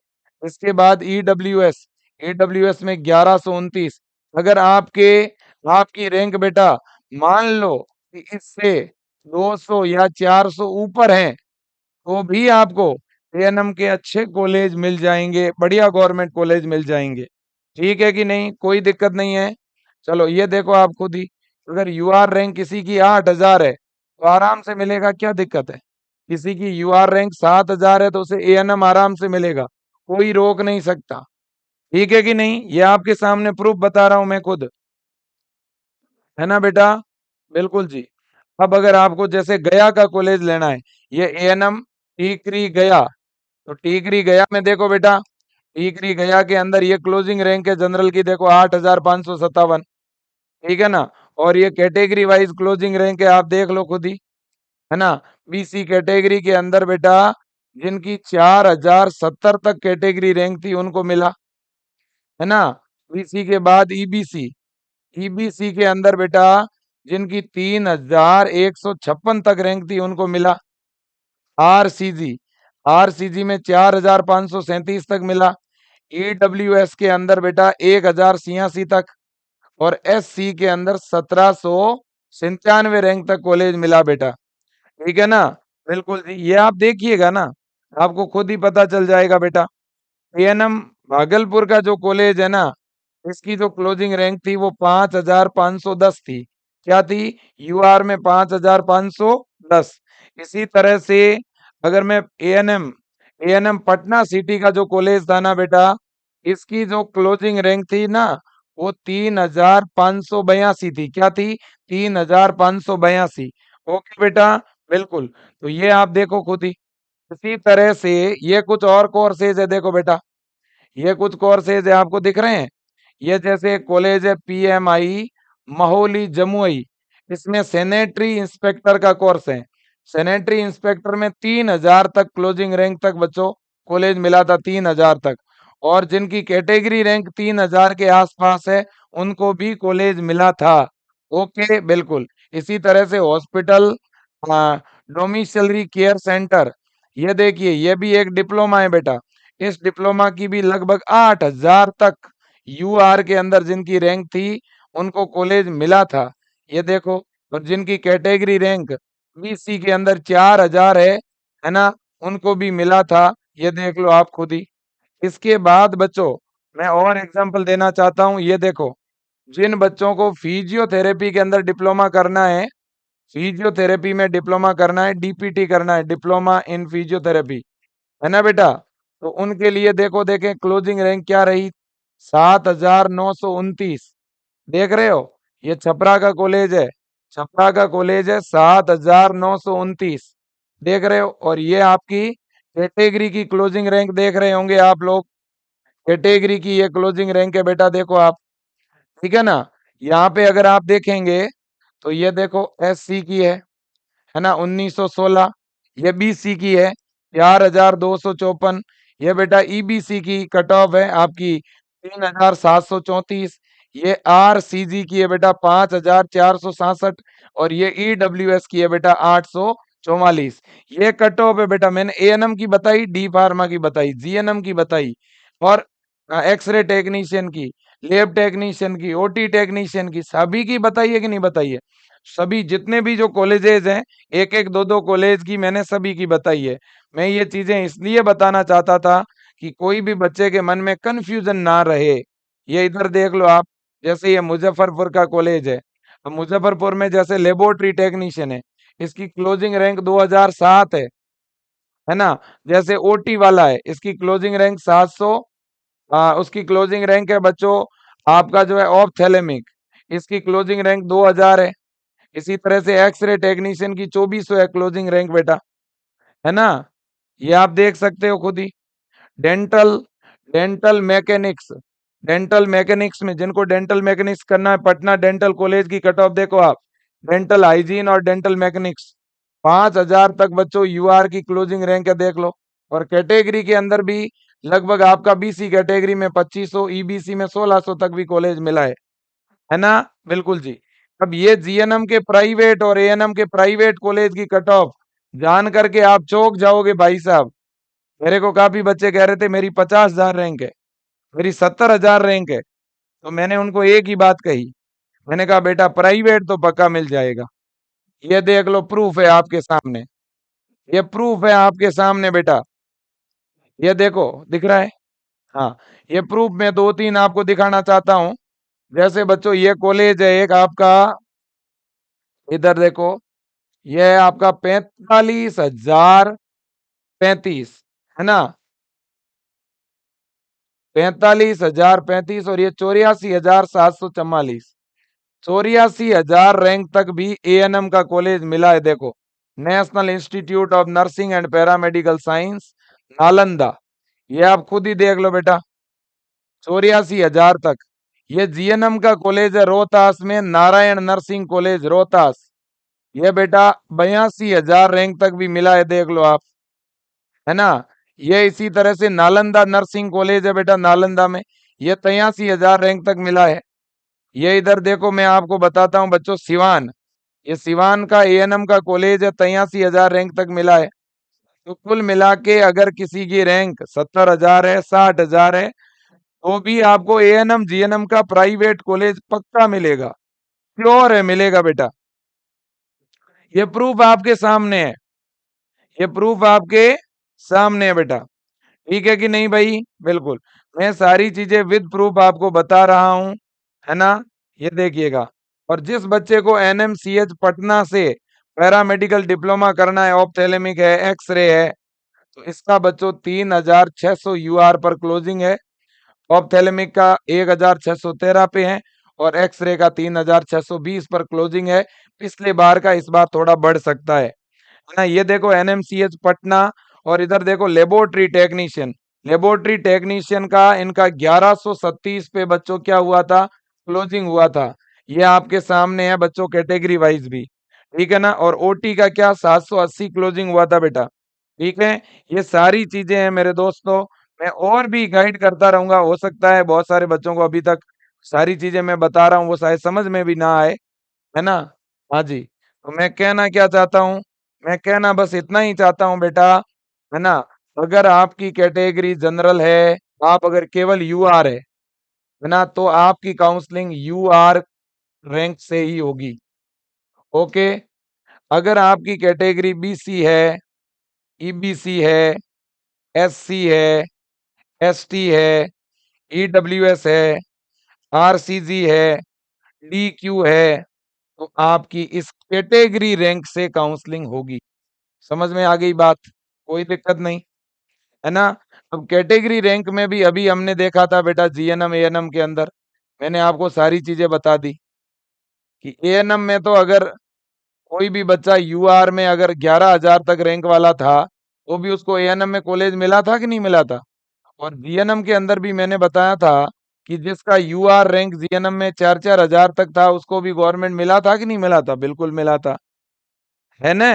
इसके बाद ईडब्ल्यूएस, ईडब्ल्यूएस में 1129। अगर आपकी रैंक बेटा मान लो कि इससे 200 या 400 ऊपर है तो भी आपको एएनएम के अच्छे कॉलेज मिल जाएंगे, बढ़िया गवर्नमेंट कॉलेज मिल जाएंगे। ठीक है कि नहीं, कोई दिक्कत नहीं है। चलो ये देखो आप खुद ही, अगर यूआर रैंक किसी की 8000 है तो आराम से मिलेगा, क्या दिक्कत है। किसी की यूआर रैंक 7000 है तो उसे एएनएम आराम से मिलेगा, कोई रोक नहीं सकता। ठीक है कि नहीं, ये आपके सामने प्रूफ बता रहा हूं मैं खुद, है ना बेटा। बिल्कुल जी। अब अगर आपको जैसे गया का कॉलेज लेना है, ये एएनएम टीकरी गया, तो टीकरी गया में देखो बेटा, टीकरी गया के अंदर ये क्लोजिंग रैंक है जनरल की, देखो 8557। ठीक है ना। और ये कैटेगरी वाइज क्लोजिंग रैंक है, आप देख लो खुद ही, है ना। बीसी कैटेगरी के अंदर बेटा जिनकी 4070 तक कैटेगरी रैंक थी उनको मिला, है ना। बीसी के बाद ईबीसी, ईबीसी के अंदर बेटा जिनकी 3156 तक रैंक थी उनको मिला। आरसीजी, आरसीजी में 4537 तक मिला। ईडब्ल्यूएस के अंदर बेटा 1086 तक। और एससी के अंदर 1797 रैंक तक कॉलेज मिला बेटा। ठीक है ना। बिल्कुल जी, ये आप देखिएगा ना, आपको खुद ही पता चल जाएगा बेटा। एएनएम भागलपुर का जो कॉलेज है ना, इसकी जो क्लोजिंग रैंक थी वो 5510 थी। क्या थी, यूआर में 5510। इसी तरह से अगर मैं एएनएम, एएनएम पटना सिटी का जो कॉलेज था ना बेटा, इसकी जो क्लोजिंग रैंक थी ना वो 3582 थी। क्या थी, 3582। ओके बेटा, बिल्कुल। तो ये आप देखो खुद ही। इसी तरह से ये कुछ और कोर्सेज है, देखो बेटा ये कुछ कोर्सेज है आपको दिख रहे हैं। ये जैसे कॉलेज है पीएमआई महोली जमुई, इसमें सैनिटरी इंस्पेक्टर का कोर्स है। सैनिटरी इंस्पेक्टर में 3000 तक क्लोजिंग रैंक तक बच्चों कॉलेज मिला था, 3000 तक। और जिनकी कैटेगरी रैंक 3000 के आसपास है उनको भी कॉलेज मिला था। ओके, बिल्कुल। इसी तरह से हॉस्पिटल डोमिसलरी केयर सेंटर, ये देखिए ये भी एक डिप्लोमा है बेटा। इस डिप्लोमा की भी लगभग 8000 तक यूआर के अंदर जिनकी रैंक थी उनको कॉलेज मिला था। ये देखो। और जिनकी कैटेगरी रैंक बीसी के अंदर 4000 है ना, उनको भी मिला था। ये देख लो आप खुद ही। इसके बाद बच्चों मैं और एग्जांपल देना चाहता हूं। ये देखो, जिन बच्चों को फिजियोथेरेपी के अंदर डिप्लोमा करना है, फिजियोथेरेपी में डिप्लोमा करना है, डीपीटी करना है, डिप्लोमा इन फिजियोथेरेपी, है ना बेटा, तो उनके लिए देखो, देखें क्लोजिंग रैंक क्या रही, 7929। देख रहे हो, ये छपरा का कॉलेज है, छपरा का कॉलेज है, 7929। देख रहे हो। और ये आपकी कैटेगरी की क्लोजिंग रैंक देख रहे होंगे आप लोग, कैटेगरी की ये क्लोजिंग रैंक है बेटा, देखो आप। ठीक है ना। यहाँ पे अगर आप देखेंगे तो ये देखो एससी की है ना, 1916। ये बीसी की है 4254। ये बेटा ईबीसी की कट ऑफ है आपकी 3734। ये आरसीजी की है बेटा 5467। और ये ईडब्ल्यूएस की है बेटा 844। ये कट ऑफ है बेटा। मैंने एएनएम की बताई, डी फार्मा की बताई, जीएनएम की बताई, और एक्सरे टेक्नीशियन की, लैब टेक्नीशियन की, ओटी टेक्नीशियन की, सभी की बताइए कि नहीं बताइए। सभी जितने भी जो कॉलेजेस हैं, एक एक दो दो कॉलेज की मैंने सभी की बताई है। मैं ये चीजें इसलिए बताना चाहता था कि कोई भी बच्चे के मन में कंफ्यूजन ना रहे। ये इधर देख लो आप, जैसे ये मुजफ्फरपुर का कॉलेज है, तो मुजफ्फरपुर में जैसे लेबोरेटरी टेक्नीशियन है, इसकी क्लोजिंग रैंक 2007 है ना। जैसे ओटी वाला है, इसकी क्लोजिंग रैंक 700, उसकी क्लोजिंग रैंक है बच्चों आपका जो है ऑप्थेलेमिक, इसकी क्लोजिंग रैंक 2000 है। इसी तरह से एक्सरे टेक्नीशियन की 2400 है क्लोजिंग रैंक बेटा, है ना। ये आप देख सकते हो खुद ही। Dental dental mechanics, dental mechanics में जिनको डेंटल मैकेनिक्स करना है, पटना डेंटल कॉलेज की कट ऑफ देखो आप, डेंटल हाइजीन और डेंटल मैकेनिक्स 5000 तक बच्चों यूआर की क्लोजिंग रैंक है, देख लो। और कैटेगरी के अंदर भी लगभग आपका बीसी कैटेगरी में 2500, ईबीसी में 1600 तक भी कॉलेज मिला है ना। बिल्कुल जी। अब ये जीएनएम के प्राइवेट और एएनएम के प्राइवेट कॉलेज की कट ऑफ जान करके आप चौंक जाओगे भाई साहब। मेरे को काफी बच्चे कह रहे थे मेरी 50,000 रैंक है, मेरी 70,000 रैंक है, तो मैंने उनको एक ही बात कही, मैंने कहा बेटा प्राइवेट तो पक्का मिल जाएगा। ये देख लो, प्रूफ है आपके सामने, ये प्रूफ है आपके सामने बेटा। ये देखो, दिख रहा है। हाँ, ये प्रूफ मैं दो तीन आपको दिखाना चाहता हूँ। जैसे बच्चों ये कॉलेज है एक आपका, इधर देखो, ये है आपका 45,035, है ना, 45,035। और ये 84,744, 84,000 रैंक तक भी एएनएम का कॉलेज मिला है, देखो। National institute of nursing and paramedical science, Nalanda. ये आप खुद ही देख लो बेटा, 84,000 तक। ये जीएनएम का कॉलेज है रोहतास में, नारायण नर्सिंग कॉलेज रोहतास। ये बेटा 82,000 रैंक तक भी मिला है, देख लो आप, है ना। ये इसी तरह से नालंदा नर्सिंग कॉलेज है बेटा, नालंदा में, ये 83,000 रैंक तक मिला है। ये इधर देखो, मैं आपको बताता हूँ बच्चों, सिवान, ये सिवान का एएनएम का कॉलेज है, 83,000 रैंक तक मिला है। तो कुल मिला के अगर किसी की रैंक 70,000 है, 60,000 है, तो भी आपको एएनएम जीएनएम का प्राइवेट कॉलेज पक्का मिलेगा, श्योर है मिलेगा बेटा। ये प्रूफ आपके सामने है, ये प्रूफ आपके सामने है बेटा। ठीक है कि नहीं भाई? बिल्कुल। मैं सारी चीजें विद प्रूफ आपको बता रहा हूं, है ना। ये देखिएगा। और जिस बच्चे को एनएमसीएच पटना से पैरामेडिकल डिप्लोमा करना है, ऑप्थेलमिक है, एक्सरे है, तो इसका बच्चों 3600 यूआर पर क्लोजिंग है। ऑप्थेलमिक का 1613 पे है, और एक्सरे का 3620 पर क्लोजिंग है। पिछले बार का इस बार थोड़ा बढ़ सकता है ना। ये देखो एनएमसीएच पटना। और इधर देखो लेबोरेटरी टेक्नीशियन, लेबोरेटरी टेक्नीशियन का इनका 1137 पे बच्चों क्या हुआ था, क्लोजिंग हुआ था। ये आपके सामने है बच्चों कैटेगरी वाइज भी, ठीक है ना। और ओटी का क्या 780 क्लोजिंग हुआ था बेटा, ठीक है। ये सारी चीजें हैं मेरे दोस्तों, मैं और भी गाइड करता रहूंगा। हो सकता है बहुत सारे बच्चों को अभी तक सारी चीजें मैं बता रहा हूँ वो शायद समझ में भी ना आए, है ना। हाँ जी, तो मैं कहना क्या चाहता हूँ, मैं कहना बस इतना ही चाहता हूँ बेटा, है ना। अगर आपकी कैटेगरी जनरल है, आप अगर केवल यूआर है ना, तो आपकी काउंसलिंग यूआर रैंक से ही होगी। ओके। अगर आपकी कैटेगरी बीसी है, ईबीसी है, एससी है, एसटी है, ईडब्ल्यूएस है, आरसीजी है, डीक्यू है, तो आपकी इस कैटेगरी रैंक से काउंसलिंग होगी। समझ में आ गई बात, कोई दिक्कत नहीं, है ना। अब कैटेगरी रैंक में भी अभी हमने देखा था बेटा जीएनएम एएनएम के अंदर, मैंने आपको सारी चीजें बता दी कि एएनएम में तो अगर कोई भी बच्चा यूआर में अगर 11,000 तक रैंक वाला था तो भी उसको एएनएम में कॉलेज मिला था कि नहीं मिला था। और जीएनएम के अंदर भी मैंने बताया था कि जिसका यूआर रैंक जीएनएम में 4-4 हजार तक था उसको भी गवर्नमेंट मिला था कि नहीं मिला था, बिल्कुल मिला था, है ना।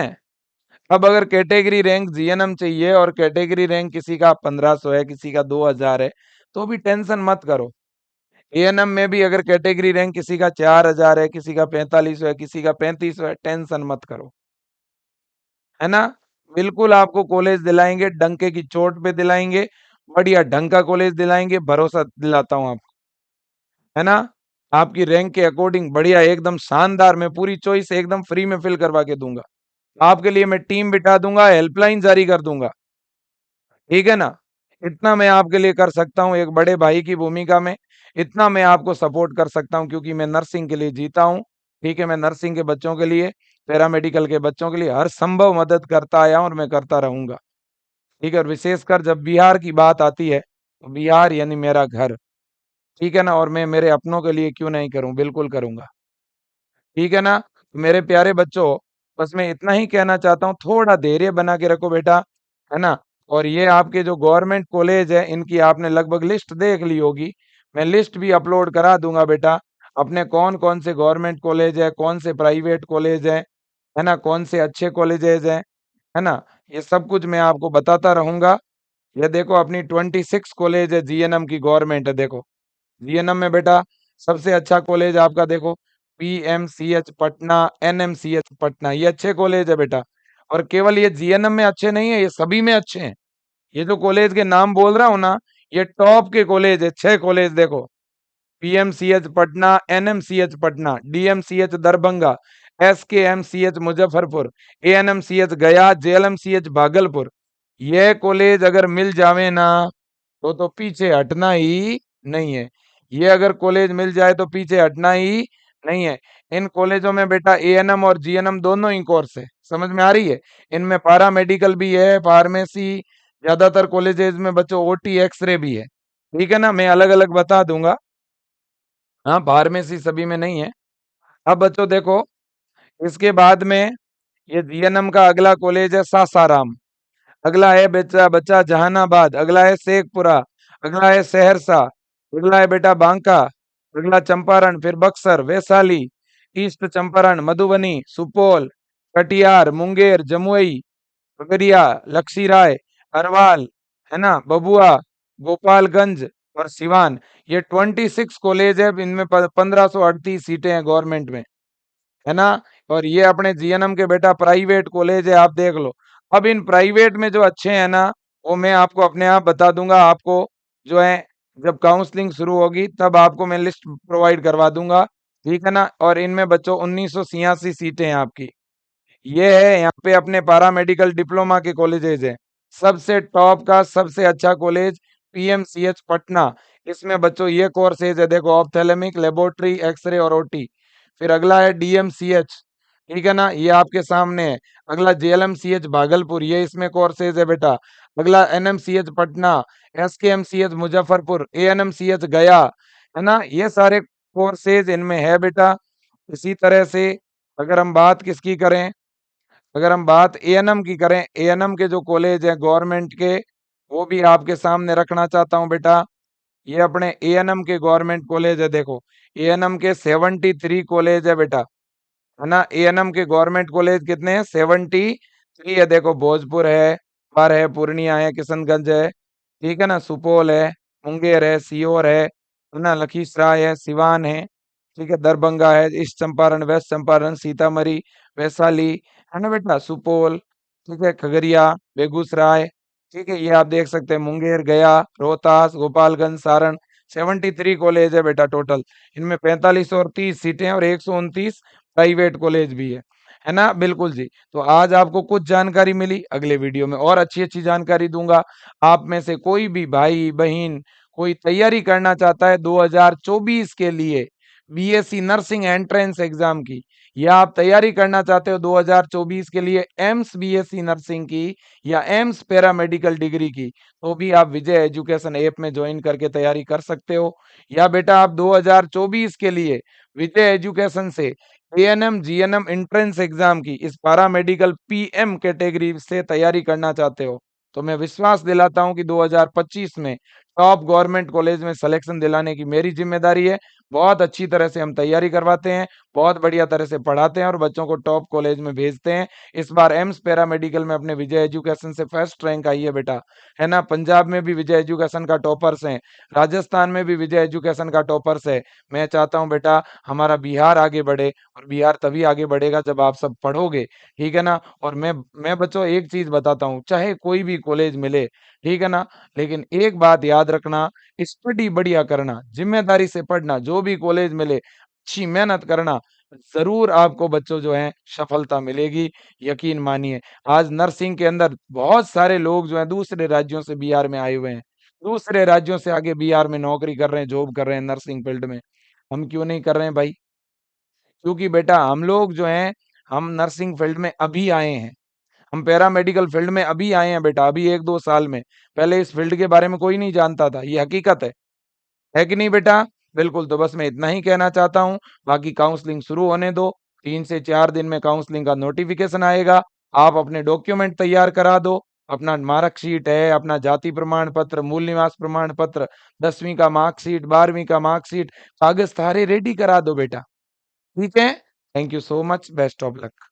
अब अगर कैटेगरी रैंक जीएनएम चाहिए और कैटेगरी रैंक किसी का 1500 है, किसी का 2000 है, तो भी टेंशन मत करो। एएनएम में भी अगर कैटेगरी रैंक किसी का 4000 है, किसी का 4500 है, किसी का 3500 है, टेंशन मत करो, है ना। बिल्कुल आपको कॉलेज दिलाएंगे, डंके की चोट पे दिलाएंगे, बढ़िया ढंग का कॉलेज दिलाएंगे, भरोसा दिलाता हूँ आपको, है ना। आपकी रैंक के अकॉर्डिंग बढ़िया एकदम शानदार, मैं पूरी चॉइस एकदम फ्री में फिल करवा के दूंगा। आपके लिए मैं टीम बिठा दूंगा, हेल्पलाइन जारी कर दूंगा, ठीक है ना। इतना मैं आपके लिए कर सकता हूँ एक बड़े भाई की भूमिका में, इतना मैं आपको सपोर्ट कर सकता हूँ क्योंकि मैं नर्सिंग के लिए जीता हूँ, ठीक है। मैं नर्सिंग के बच्चों के लिए, पैरामेडिकल के बच्चों के लिए हर संभव मदद करता आया हूं और मैं करता रहूंगा, ठीक है। और विशेषकर जब बिहार की बात आती है तो बिहार यानी मेरा घर, ठीक है ना। और मैं मेरे अपनों के लिए क्यों नहीं करूं, बिल्कुल करूंगा, ठीक है ना। तो मेरे प्यारे बच्चों, बस मैं इतना ही कहना चाहता हूँ, थोड़ा धैर्य बना के रखो बेटा, है ना। और ये आपके जो गवर्नमेंट कॉलेज है इनकी आपने लगभग लिस्ट देख ली होगी, मैं लिस्ट भी अपलोड करा दूंगा बेटा, अपने कौन कौन से गवर्नमेंट कॉलेज है, कौन से प्राइवेट कॉलेज है ना, कौन से अच्छे कॉलेजेस है ना। ये सब कुछ मैं आपको बताता रहूंगा। ये देखो अपनी 26 कॉलेज है जीएनएम की, गवर्नमेंट है, देखो जीएनएम में बेटा सबसे अच्छा कॉलेज आपका देखो पीएमसीएच पटना, एनएमसीएच पटना, ये अच्छे कॉलेज है बेटा। और केवल ये जीएनएम में अच्छे नहीं है, ये सभी में अच्छे हैं। ये जो कॉलेज के नाम बोल रहा हूँ ना, ये टॉप के कॉलेज है, 6 कॉलेज देखो, PMCH Patna, NMCH Patna, DMCH Darbhanga, SKMCH Muzaffarpur, ANMCH गया, जेएलएमसीएच भागलपुर। ये कॉलेज अगर मिल जावे ना तो पीछे हटना ही नहीं है। ये अगर कॉलेज मिल जाए तो पीछे हटना ही नहीं है। इन कॉलेजों में बेटा एएनएम और जीएनएम दोनों ही कोर्स है, समझ में आ रही है। इनमें पारा मेडिकल भी है, फार्मेसी, ज्यादातर कॉलेजेस में बच्चों ओटी एक्सरे भी है, ठीक है ना। मैं अलग अलग बता दूंगा, हाँ फार्मेसी सभी में नहीं है। अब बच्चों देखो, इसके बाद में ये जीएनएम का अगला कॉलेज है सासाराम, अगला है बच्चा बच्चा जहानाबाद, अगला है शेखपुरा, अगला है सहरसा, अगला है बेटा बांका, अगला चंपारण, फिर बक्सर, वैशाली, ईस्ट चंपारण, मधुबनी, सुपौल, कटिहार, मुंगेर, जमुई, खगड़िया, लखीसराय, अरवाल, है ना, भभुआ, गोपालगंज और सिवान। ये 26 कॉलेज है, इनमें 1538 सीटें हैं गवर्नमेंट में, है ना। और ये अपने जीएनएम के बेटा प्राइवेट कॉलेज है, आप देख लो। अब इन प्राइवेट में जो अच्छे हैं ना, वो मैं आपको अपने आप बता दूंगा, आपको जो है जब काउंसलिंग शुरू होगी तब आपको मैं लिस्ट प्रोवाइड करवा दूंगा, ठीक है ना। और इनमें बच्चों 1986 सीटें हैं आपकी। ये है यहाँ पे अपने पारामेडिकल डिप्लोमा के कॉलेजेज हैं, सबसे टॉप का सबसे अच्छा कॉलेज पीएमसीएच पटना। इसमें बच्चों ये कोर्सेज है देखो, ऑप्थेलमिक, लेबोरेटरी, एक्सरे और ओटी। फिर अगला है डीएमसीएच, ठीक है ना, ये आपके सामने है। अगला जेएलएमसीएच भागलपुर, ये इसमें कोर्सेज है बेटा। अगला NMCH Patna, SKMCH Muzaffarpur, ANMCH गया, है ना। ये सारे कोर्सेज इनमें है बेटा। इसी तरह से अगर हम बात किसकी करें, अगर हम बात एएनएम की करें, एएनएम के जो कॉलेज हैं गवर्नमेंट के, वो भी आपके सामने रखना चाहता हूं बेटा। ये अपने एएनएम के गवर्नमेंट कॉलेज है, देखो एएनएम के 73 कॉलेज है बेटा, है ना। एएनएम के गवर्नमेंट कॉलेज कितने हैं? 73 है। देखो भोजपुर है, पर है, पूर्णिया है, किशनगंज है, ठीक है ना, सुपौल है, मुंगेर है, सीहोर है ना, लखीसराय है, सिवान है, ठीक है, दरभंगा है, ईस्ट चंपारण, वेस्ट चंपारण, सीतामढ़ी, वैशाली, है ना बेटा, सुपौल, ठीक है, खगड़िया, बेगूसराय, ठीक है, ये आप देख सकते हैं, मुंगेर, गया, रोहतास, गोपालगंज, सारण, 73 कॉलेज है बेटा टोटल। इनमें 4530 सीटें हैं और 129 प्राइवेट कॉलेज भी है ना। बिल्कुल जी। तो आज आपको कुछ जानकारी मिली, अगले वीडियो में और अच्छी-अच्छी जानकारी दूँगा। आप में से कोई भी भाई-बहिन कोई तैयारी करना चाहता है 2024 के लिए बीएससी नर्सिंग एंट्रेंस एग्जाम की, या आप तैयारी करना चाहते हो 2024 के लिए एम्स बीएससी नर्सिंग की या एम्स पैरामेडिकल डिग्री की, तो भी आप विजय एजुकेशन ऐप में ज्वाइन करके तैयारी कर सकते हो। या बेटा आप 2024 के लिए विजय एजुकेशन से एएनएम जीएनएम एंट्रेंस एग्जाम की इस पैरामेडिकल पीएम कैटेगरी से तैयारी करना चाहते हो, तो मैं विश्वास दिलाता हूं कि 2025 में टॉप गवर्नमेंट कॉलेज में सिलेक्शन दिलाने की मेरी जिम्मेदारी है। बहुत अच्छी तरह से हम तैयारी करवाते हैं, बहुत बढ़िया तरह से पढ़ाते हैं और बच्चों को टॉप कॉलेज में भेजते हैं। इस बार एम्स पैरामेडिकल में अपने विजय एजुकेशन से फर्स्ट रैंक आई है बेटा, है ना। पंजाब में भी विजय एजुकेशन का टॉपर्स हैं, राजस्थान में भी विजय एजुकेशन का टॉपर्स है। मैं चाहता हूं बेटा हमारा बिहार आगे बढ़े, और बिहार तभी आगे बढ़ेगा जब आप सब पढ़ोगे, ठीक है ना। और मैं बच्चों एक चीज बताता हूँ, चाहे कोई भी कॉलेज मिले, ठीक है ना, लेकिन एक बात याद रखना, स्टडी बढ़िया करना, जिम्मेदारी से पढ़ना, जो भी कॉलेज मिले अच्छी मेहनत करना, जरूर आपको बच्चों जो है सफलता मिलेगी, यकीन मानिए। आज नर्सिंग के अंदर बहुत सारे लोग जो है दूसरे राज्यों से बिहार में आए हुए हैं, दूसरे राज्यों से आगे बिहार में नौकरी कर रहे हैं, जॉब कर रहे हैं नर्सिंग फील्ड में। हम क्यों नहीं कर रहे हैं भाई? क्योंकि बेटा हम लोग जो हैं, हम नर्सिंग फील्ड में अभी आए हैं, हम पैरामेडिकल फील्ड में अभी आए हैं बेटा, अभी 1-2 साल में। पहले इस फील्ड के बारे में कोई नहीं जानता था, ये हकीकत है कि नहीं बेटा? बिल्कुल, तो बस मैं इतना ही कहना चाहता हूँ, बाकी काउंसलिंग शुरू होने दो, 3 से 4 दिन में काउंसलिंग का नोटिफ़िकेशन आएगा, आप अपने डॉक्यूमेंट तैयार करा दो, अपना मार्कशीट है, अपना जाति प्रमाण पत्र, मूल निवास प्रमाण पत्र, 10वीं का मार्कशीट, 12वीं का मार्कशीट, कागज़ सारे रेडी करा दो बेटा, ठीक है? Thank you so much, best of luck.